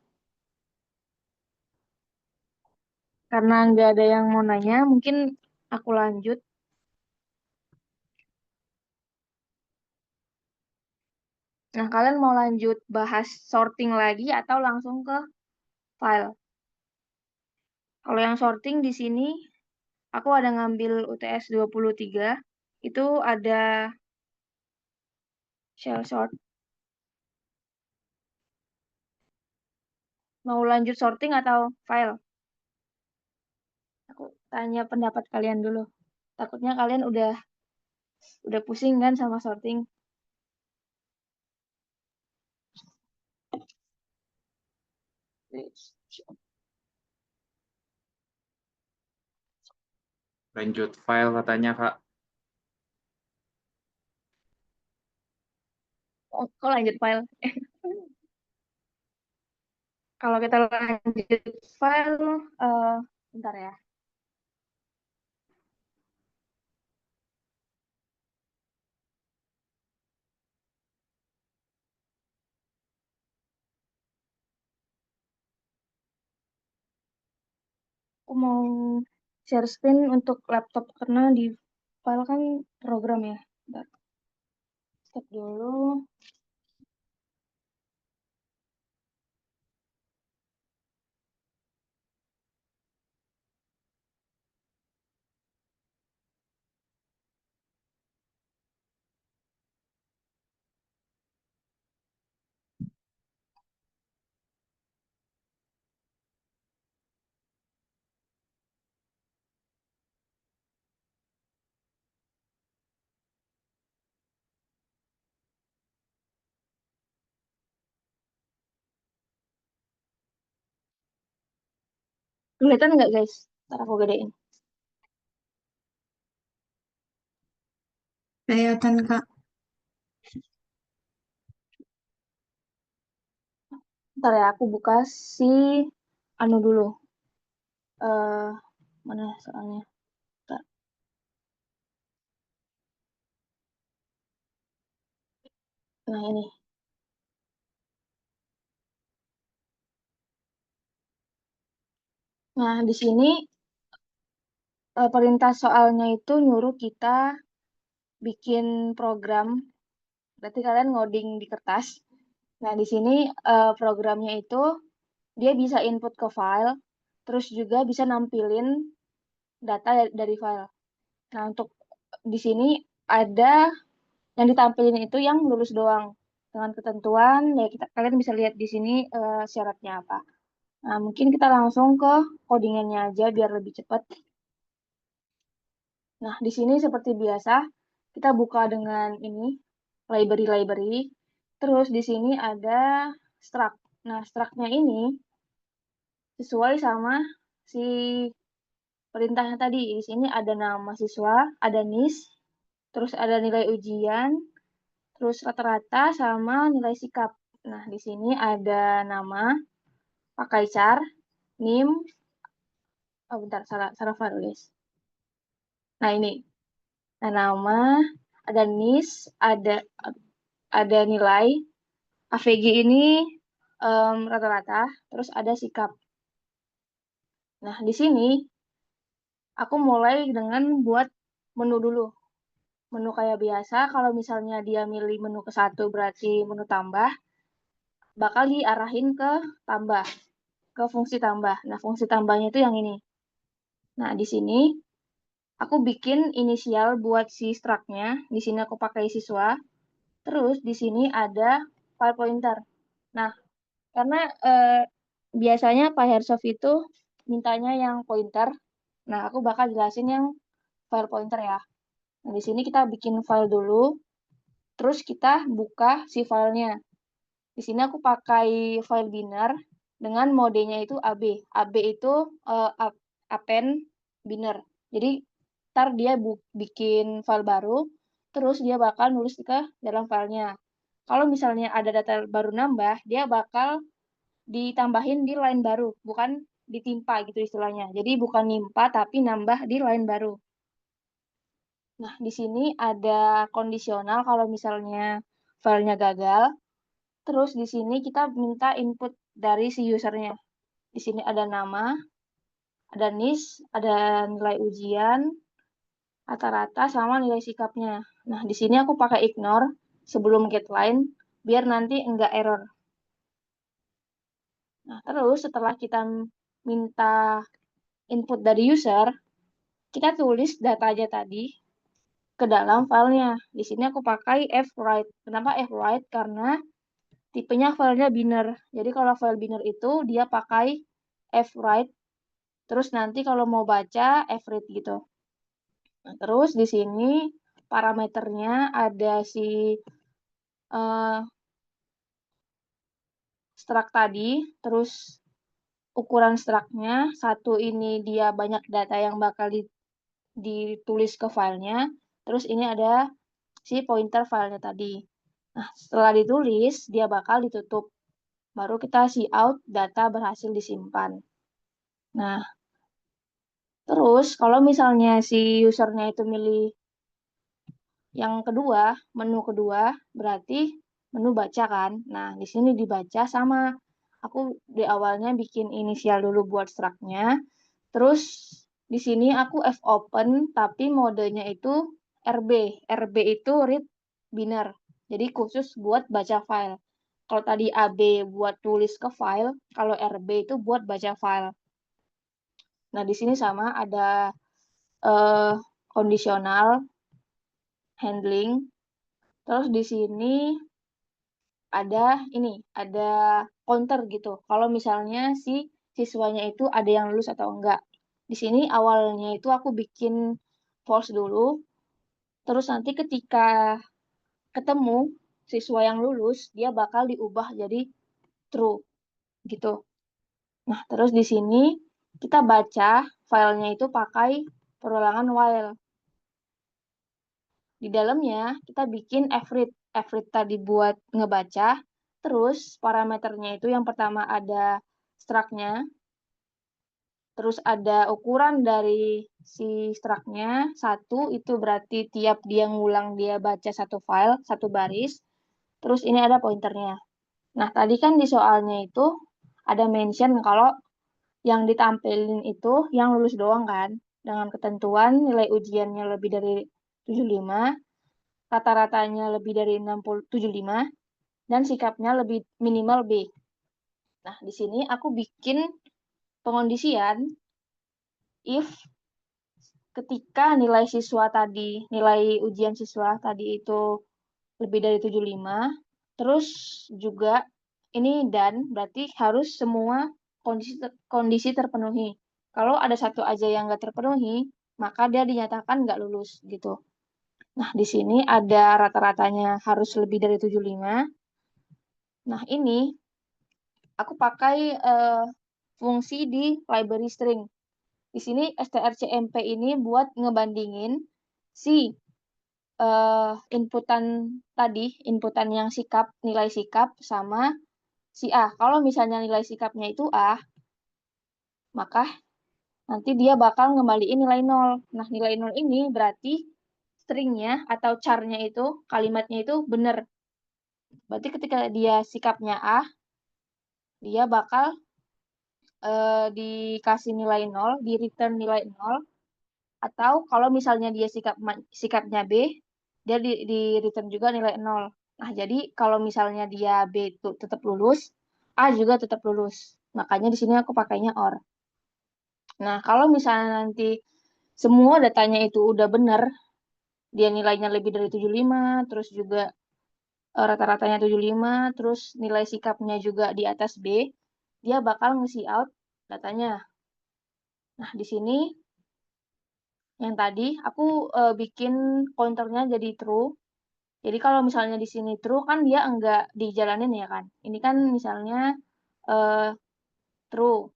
Karena nggak ada yang mau nanya, mungkin aku lanjut. Nah, kalian mau lanjut bahas sorting lagi atau langsung ke file? Kalau yang sorting di sini, aku ada ngambil UTS 23. Itu ada shell sort. Mau lanjut sorting atau file? Aku tanya pendapat kalian dulu. Takutnya kalian udah pusing kan sama sorting. Lanjut file katanya, Kak. Oh, kok lanjut file? Kalau kita lanjut file, bentar ya. Aku mau share screen untuk laptop karena di file kan program ya. Bentar, stop dulu. Kelihatan nggak guys? Ntar aku gedein. Kelihatan, Kak. Ntar ya, aku buka si anu dulu. eh Mana soalnya? Ntar. Nah ini. Nah di sini perintah soalnya itu nyuruh kita bikin program. Berarti kalian ngoding di kertas. Nah di sini programnya itu dia bisa input ke file, terus juga bisa nampilin data dari file. Nah untuk di sini ada yang ditampilin itu yang lulus doang dengan ketentuan ya kalian bisa lihat di sini syaratnya apa. Nah, mungkin kita langsung ke codingannya aja biar lebih cepat. Nah, di sini seperti biasa kita buka dengan ini library. Terus di sini ada struct. Nah, struct-nya ini sesuai sama si perintahnya tadi. Di sini ada nama siswa, ada NIS, terus ada nilai ujian, terus rata-rata sama nilai sikap. Nah, di sini ada nama, pakai char, NIM, oh bentar, salah file guys. Nah, ini. Nah, nama, ada NIS, ada nilai, AVG ini rata-rata, terus ada sikap. Nah, di sini aku mulai dengan buat menu dulu. Menu kayak biasa, kalau misalnya dia milih menu ke satu berarti menu tambah, bakal diarahin ke tambah, ke fungsi tambah. Nah, fungsi tambahnya itu yang ini. Nah, di sini aku bikin inisial buat si struct-nya. Di sini aku pakai siswa. Terus di sini ada file pointer. Nah, karena biasanya Pak Hersov itu mintanya yang pointer. Nah, aku bakal jelasin yang file pointer ya. Nah, di sini kita bikin file dulu. Terus kita buka si filenya. Di sini aku pakai file binner dengan modenya itu AB. AB itu append binner. Jadi ntar dia bikin file baru, terus dia bakal nulis ke dalam filenya. Kalau misalnya ada data baru nambah, dia bakal ditambahin di line baru, bukan ditimpa gitu istilahnya. Jadi bukan nimpa tapi nambah di line baru. Nah, di sini ada kondisional kalau misalnya filenya gagal. Terus di sini kita minta input dari si usernya. Di sini ada nama, ada NIS, ada nilai ujian, rata-rata sama nilai sikapnya. Nah, di sini aku pakai ignore sebelum getLine biar nanti enggak error. Nah, terus setelah kita minta input dari user, kita tulis data aja tadi ke dalam filenya. Di sini aku pakai fwrite. Kenapa fwrite? Karena tipenya filenya binner. Jadi kalau file binner itu dia pakai fwrite. Terus nanti kalau mau baca fread gitu. Nah, terus di sini parameternya ada si struct tadi, terus ukuran struknya, satu ini dia banyak data yang bakal ditulis ke filenya, terus ini ada si pointer filenya tadi. Nah, setelah ditulis, dia bakal ditutup. Baru kita see out, data berhasil disimpan. Nah, terus kalau misalnya si usernya itu milih yang kedua, menu kedua, berarti menu baca kan. Nah, di sini dibaca sama. Aku di awalnya bikin inisial dulu buat struknya. Terus di sini aku fopen, tapi modenya itu RB. RB itu read binner. Jadi khusus buat baca file. Kalau tadi AB buat tulis ke file, kalau RB itu buat baca file. Nah, di sini sama ada kondisional handling. Terus di sini ada counter gitu. Kalau misalnya si siswanya itu ada yang lulus atau enggak. Di sini awalnya itu aku bikin false dulu. Terus nanti ketika ketemu siswa yang lulus, dia bakal diubah jadi true gitu. Nah, terus di sini kita baca filenya itu pakai perulangan while. Di dalamnya kita bikin every tadi buat ngebaca. Terus parameternya itu yang pertama ada struknya. Terus ada ukuran dari si struknya. 1 itu berarti tiap dia ngulang dia baca satu file, satu baris. Terus ini ada pointernya. Nah, tadi kan di soalnya itu ada mention kalau yang ditampilin itu yang lulus doang kan. Dengan ketentuan nilai ujiannya lebih dari 75, rata-ratanya lebih dari 75, dan sikapnya lebih minimal B. Nah, di sini aku bikin pengondisian if ketika nilai ujian siswa tadi itu lebih dari 75, terus juga ini dan berarti harus semua kondisi terpenuhi. Kalau ada satu aja yang nggak terpenuhi, maka dia dinyatakan nggak lulus gitu. Nah, di sini ada rata-ratanya harus lebih dari 75. Nah, ini aku pakai fungsi di library string. Di sini strcmp ini buat ngebandingin si inputan yang nilai sikap sama si A. Kalau misalnya nilai sikapnya itu A, maka nanti dia bakal ngembaliin nilai 0. Nah, nilai 0 ini berarti stringnya atau char-nya itu, kalimatnya itu benar. Berarti ketika dia sikapnya A, dia bakal dikasih nilai 0, di return nilai 0, atau kalau misalnya dia sikapnya B, dia di return juga nilai 0. Nah, jadi kalau misalnya dia B itu tetap lulus, A juga tetap lulus. Makanya di sini aku pakainya OR. Nah, kalau misalnya nanti semua datanya itu udah benar, dia nilainya lebih dari 75, terus juga rata-ratanya 75, terus nilai sikapnya juga di atas B, dia bakal nge-see out datanya. Nah, di sini yang tadi aku bikin pointernya jadi true. Jadi kalau misalnya di sini true kan dia enggak dijalanin ya kan. Ini kan misalnya true.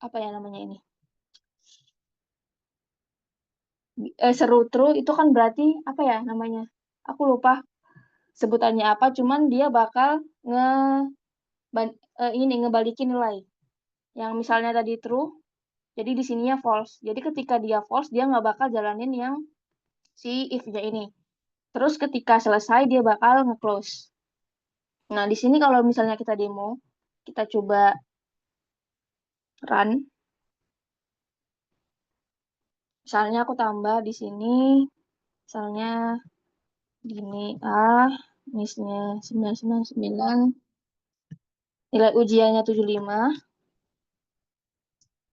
Apa ya namanya ini? Seru true itu kan berarti apa ya namanya? Aku lupa sebutannya apa, cuman dia bakal ngebalikin nilai. Yang misalnya tadi true, jadi di sininya false. Jadi ketika dia false, dia nggak bakal jalanin yang si if-nya ini. Terus ketika selesai, dia bakal nge-close. Nah, di sini kalau misalnya kita demo, kita coba run. Misalnya aku tambah di sini, misalnya gini, misnya 999, nilai ujiannya 75,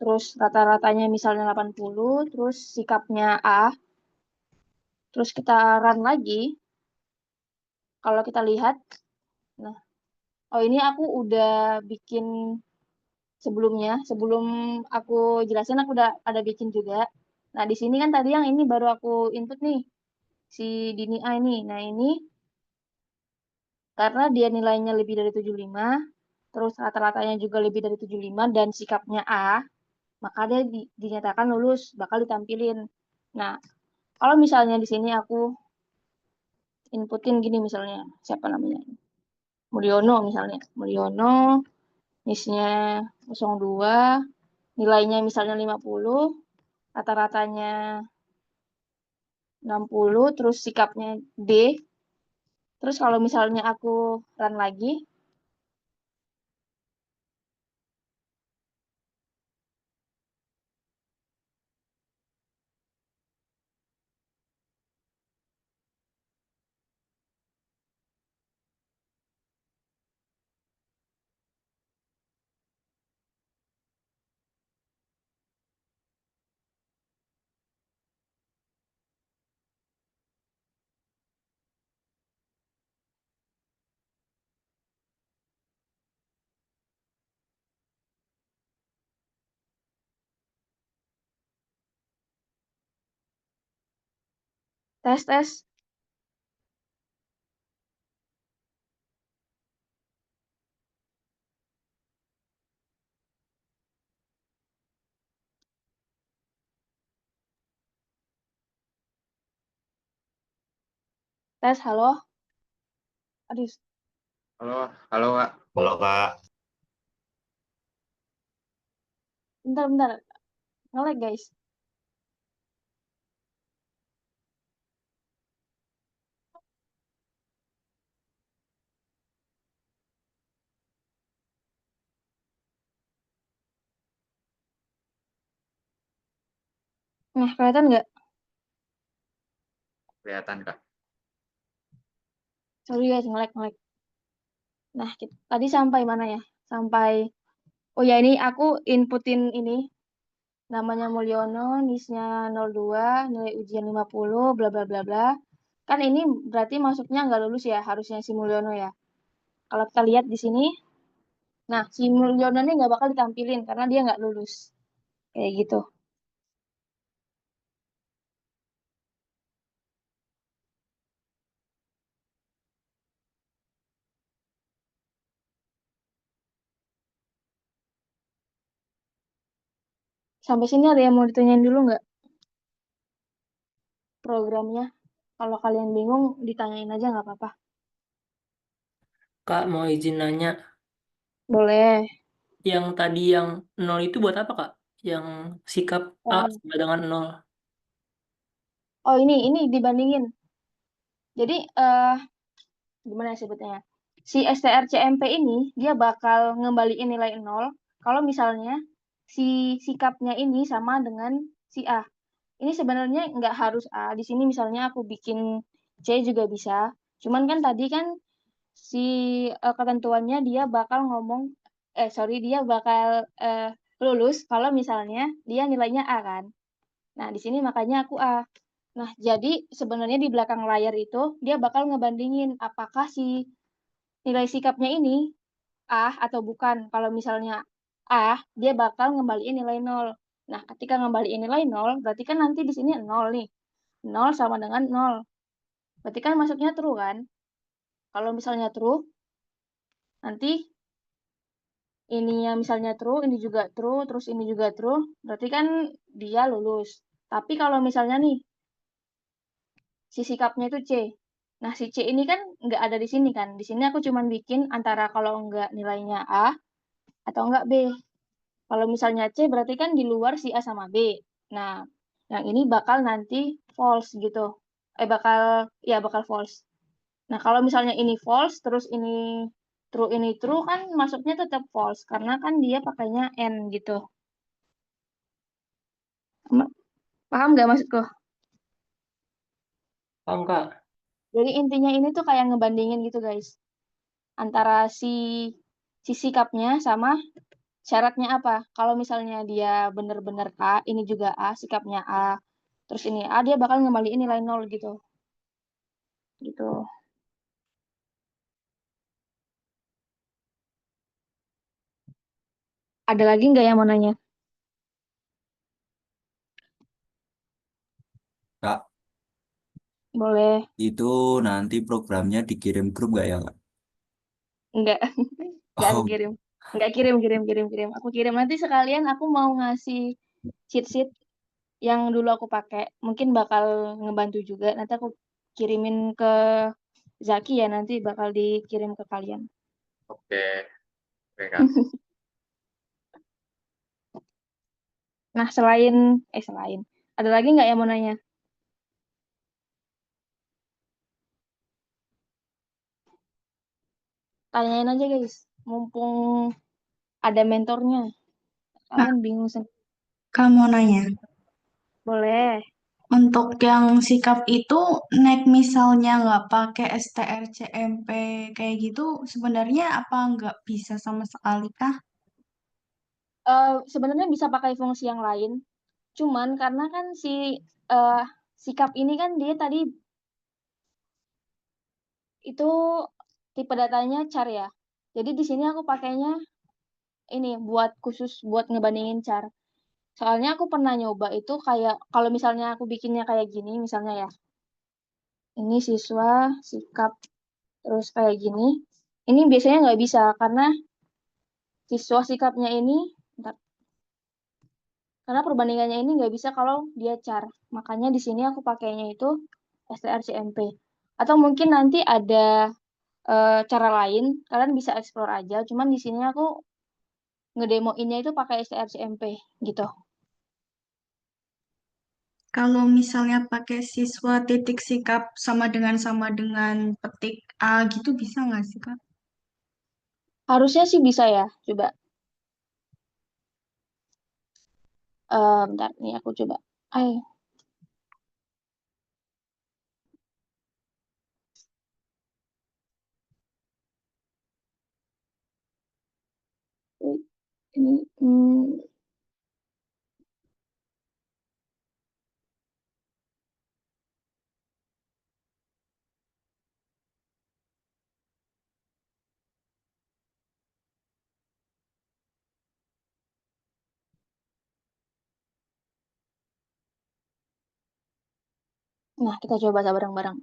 terus rata-ratanya misalnya 80, terus sikapnya A, terus kita run lagi. Kalau kita lihat, nah, ini aku udah bikin sebelumnya, sebelum aku jelasin aku udah ada bikin juga. Nah, di sini kan tadi yang ini baru aku input nih, si Dini A ini. Nah, ini karena dia nilainya lebih dari 75, terus rata-ratanya juga lebih dari 75 dan sikapnya A, maka dia dinyatakan lulus, bakal ditampilin. Nah, kalau misalnya di sini aku inputin gini misalnya, siapa namanya? Mulyono misalnya. Mulyono, NIS-nya 02, nilainya misalnya 50, rata-ratanya 60, terus sikapnya D. Terus kalau misalnya aku run lagi, tes. Tes, halo. Aduh, Halo, halo Kak. Halo Kak. bentar. Nge-lag, guys. Nah, kelihatan nggak? Kelihatan Kak. Sorry guys, nge-lag. Nah, tadi sampai mana ya? Sampai, oh ya ini aku inputin ini, namanya Mulyono, NIS-nya 02, nilai ujian 50, bla bla bla bla. Kan ini berarti masuknya nggak lulus ya, harusnya si Mulyono ya. Kalau kita lihat di sini, nah si Mulyono ini nggak bakal ditampilin karena dia nggak lulus. Kayak gitu. Sampai sini ada yang mau ditanyain dulu nggak programnya? Kalau kalian bingung, ditanyain aja nggak apa-apa. Kak, mau izin nanya, Boleh. yang tadi yang nol itu buat apa, Kak? Yang sikap A Oh, sama dengan nol. oh ini dibandingin. Jadi, gimana ya sebutnya? Si STRCMP ini, dia bakal ngembaliin nilai 0 kalau misalnya si sikapnya ini sama dengan si A. Ini sebenarnya nggak harus A. Di sini misalnya aku bikin C juga bisa. Cuman kan tadi kan si ketentuannya dia bakal ngomong, dia bakal lulus kalau misalnya dia nilainya A kan. Nah, di sini makanya aku A. Nah, jadi sebenarnya di belakang layar itu dia bakal ngebandingin apakah si nilai sikapnya ini A atau bukan. Kalau misalnya A, dia bakal ngembaliin nilai 0. Nah, ketika ngembaliin nilai 0, berarti kan nanti di sini 0 nih. 0 sama dengan 0. Berarti kan masuknya true kan? Kalau misalnya true, nanti ininya misalnya true, ini juga true, terus ini juga true, berarti kan dia lulus. Tapi kalau misalnya nih, si sikapnya itu C. Nah, si C ini kan nggak ada di sini kan. Di sini aku cuman bikin antara kalau nggak nilainya A atau nggak B. Kalau misalnya C berarti kan di luar si A sama B. Nah, yang ini bakal nanti false gitu. Bakal false. Nah, kalau misalnya ini false, terus ini true kan masuknya tetap false. Karena kan dia pakainya N gitu. Paham nggak maksudku? Paham, Kak? Jadi intinya ini tuh kayak ngebandingin gitu guys. Antara si sikapnya sama syaratnya apa. Kalau misalnya dia bener-bener A, ini juga A, sikapnya A, terus ini A, dia bakal ngembaliin nilai 0 gitu. Gitu. Ada lagi nggak yang mau nanya? Kak, Boleh. itu nanti programnya dikirim grup nggak ya, Kak? Enggak. Nggak aku Oh, kirim. Nggak kirim, kirim. Aku kirim. Nanti sekalian aku mau ngasih cheat sheet yang dulu aku pakai. Mungkin bakal ngebantu juga. Nanti aku kirimin ke Zaki ya. Nanti bakal dikirim ke kalian. Oke, oke Kak. Nah, selain. Ada lagi nggak yang mau nanya? Tanyain aja guys. Mumpung ada mentornya. Kak, Kalian bingung sendiri. kamu nanya. Boleh. Untuk yang sikap itu, misalnya nggak pakai STRCMP kayak gitu, sebenarnya apa nggak bisa sama sekali kah? Sebenarnya bisa pakai fungsi yang lain. Cuman karena kan si eh, sikap ini kan dia tadi itu tipe datanya char ya. Jadi di sini aku pakainya ini buat khusus buat ngebandingin char. Soalnya aku pernah nyoba itu kayak kalau misalnya aku bikinnya kayak gini misalnya ya. Ini siswa sikap terus kayak gini. Ini biasanya nggak bisa karena siswa sikapnya ini bentar, karena perbandingannya ini nggak bisa kalau dia char. Makanya di sini aku pakainya itu strcmp. Atau mungkin nanti ada cara lain, kalian bisa explore aja. Cuman di sini aku ngedemoinnya itu pakai strcmp gitu. Kalau misalnya pakai siswa titik sikap sama dengan petik A gitu bisa nggak sih kak? Harusnya sih bisa ya. Coba, bentar nih aku coba. Ay, ini, nah kita coba bareng-bareng.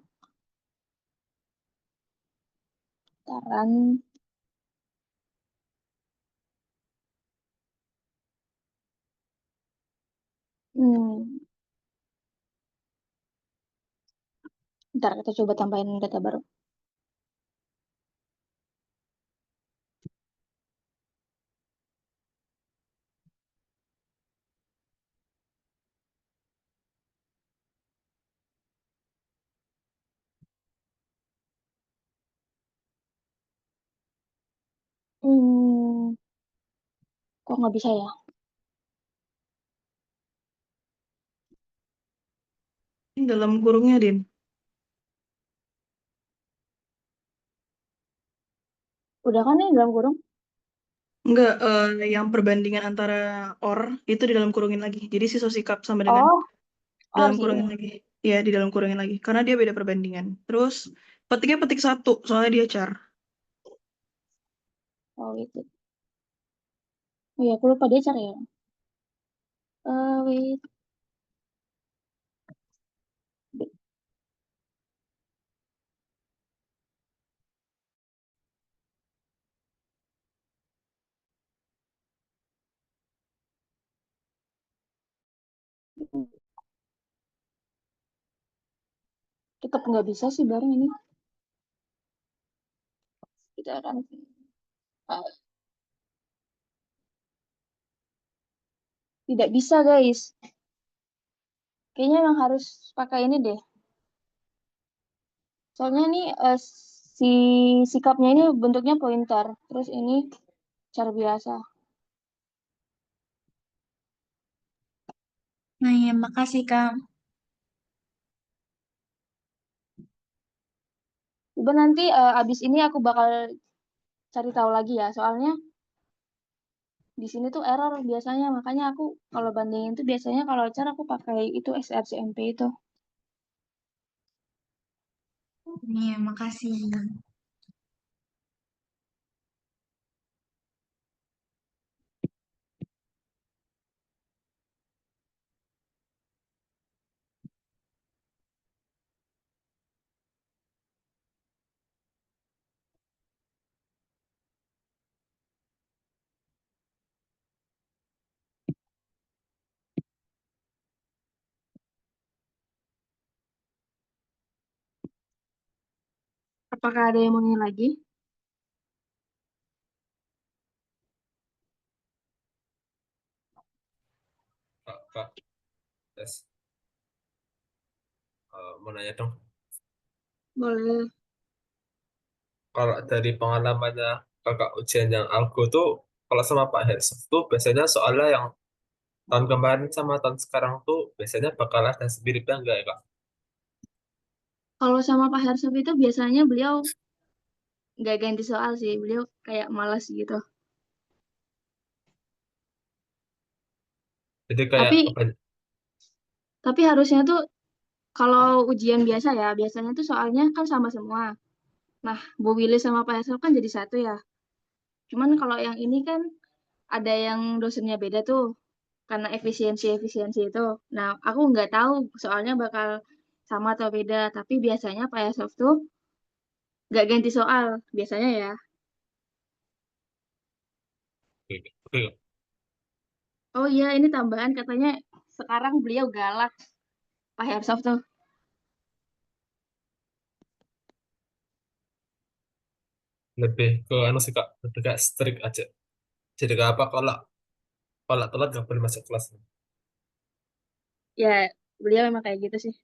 Sekarang, hmm, ntar kita coba tambahin data baru. Hmm, kok nggak bisa ya? Ini dalam kurungnya, Din. Udah kan nih dalam kurung? Enggak, yang perbandingan antara or itu di dalam kurungin lagi. Jadi siswa sikap sama dengan Oh, or dalam sih. kurungin lagi. Iya, di dalam kurungin lagi. Karena dia beda perbandingan. Terus petiknya petik satu, soalnya dia char. Oh itu. Oh ya, aku lupa dia cari ya. Wait. Tetap nggak bisa sih bareng ini. Kita akan uh, tidak bisa guys. Kayaknya emang harus pakai ini deh. Soalnya ini si sikapnya ini bentuknya pointer. Terus ini cara biasa. Nah ya, makasih kak. Coba nanti abis ini aku bakal cari tahu lagi ya. Soalnya di sini tuh error biasanya. Makanya aku kalau bandingin tuh biasanya kalau cara aku pakai itu SRCMP itu. Nih, makasih. Apakah ada yang mau nanya lagi? Kak, tes. Mau nanya dong. Boleh. Kalau dari pengalamannya kakak ujian yang algo tuh, kalau sama Pak Hersov tuh biasanya soalnya yang tahun kemarin sama tahun sekarang tuh biasanya bakal ada miripnya enggak ya Kak? Kalau sama Pak Hersov itu biasanya beliau nggak ganti soal sih. Beliau kayak malas gitu. Jadi kayak Tapi tapi harusnya tuh kalau ujian biasa ya, biasanya tuh soalnya kan sama semua. Nah, Bu Willy sama Pak Hersov kan jadi satu ya. Cuman kalau yang ini kan ada yang dosennya beda tuh karena efisiensi itu. Nah, aku nggak tahu soalnya bakal sama atau beda. Tapi biasanya Pak Hersov tuh nggak ganti soal biasanya ya. oke, Oh iya, ini tambahan katanya sekarang beliau galak Pak Hersov tuh. lebih ke anu sih Kak, lebih kayak strict aja. Jadi kayak apa kalau kalau telat nggak boleh masuk kelas. Ya, beliau memang kayak gitu sih.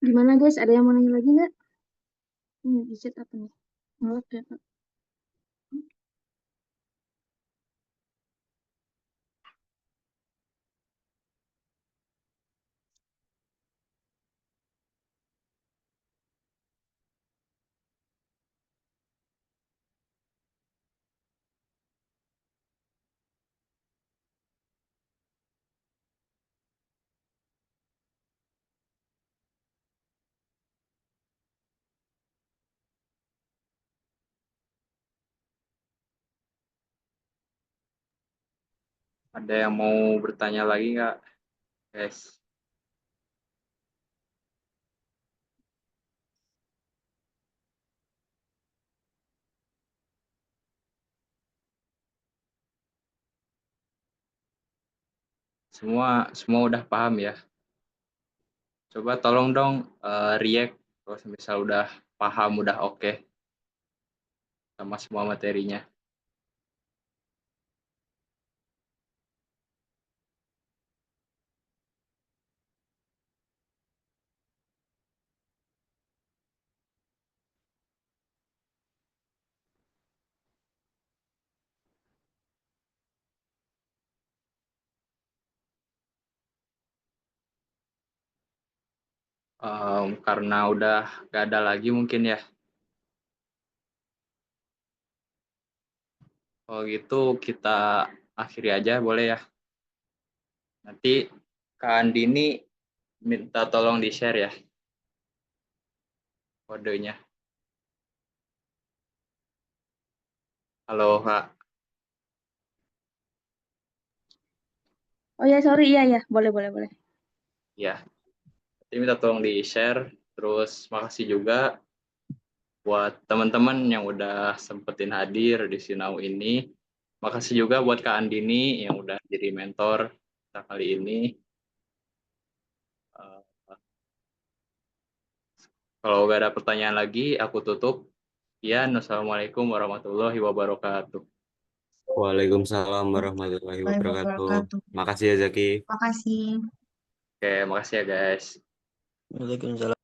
Gimana guys? Ada yang mau nanya lagi nggak? Ini di chat apa nih? Oke, Kak. Ada yang mau bertanya lagi nggak, guys? Semua semua udah paham ya? Coba tolong dong react kalau misal udah paham, udah oke sama semua materinya. Karena udah gak ada lagi mungkin ya. Kalau gitu kita akhiri aja boleh ya. Nanti Kak Andini minta tolong di-share ya kodenya. Halo Kak. Oh ya, sorry, iya, boleh. Ya, nanti minta tolong di-share. Terus makasih juga buat teman-teman yang udah sempetin hadir di Sinau ini. Makasih juga buat Kak Andini yang udah jadi mentor kita kali ini. Eh, Kalau nggak ada pertanyaan lagi, aku tutup. Ya, Assalamualaikum warahmatullahi wabarakatuh. Waalaikumsalam warahmatullahi wabarakatuh. Wabarakatuh. Makasih ya Zaki. Makasih. Oke, makasih ya guys. Waalaikumsalam.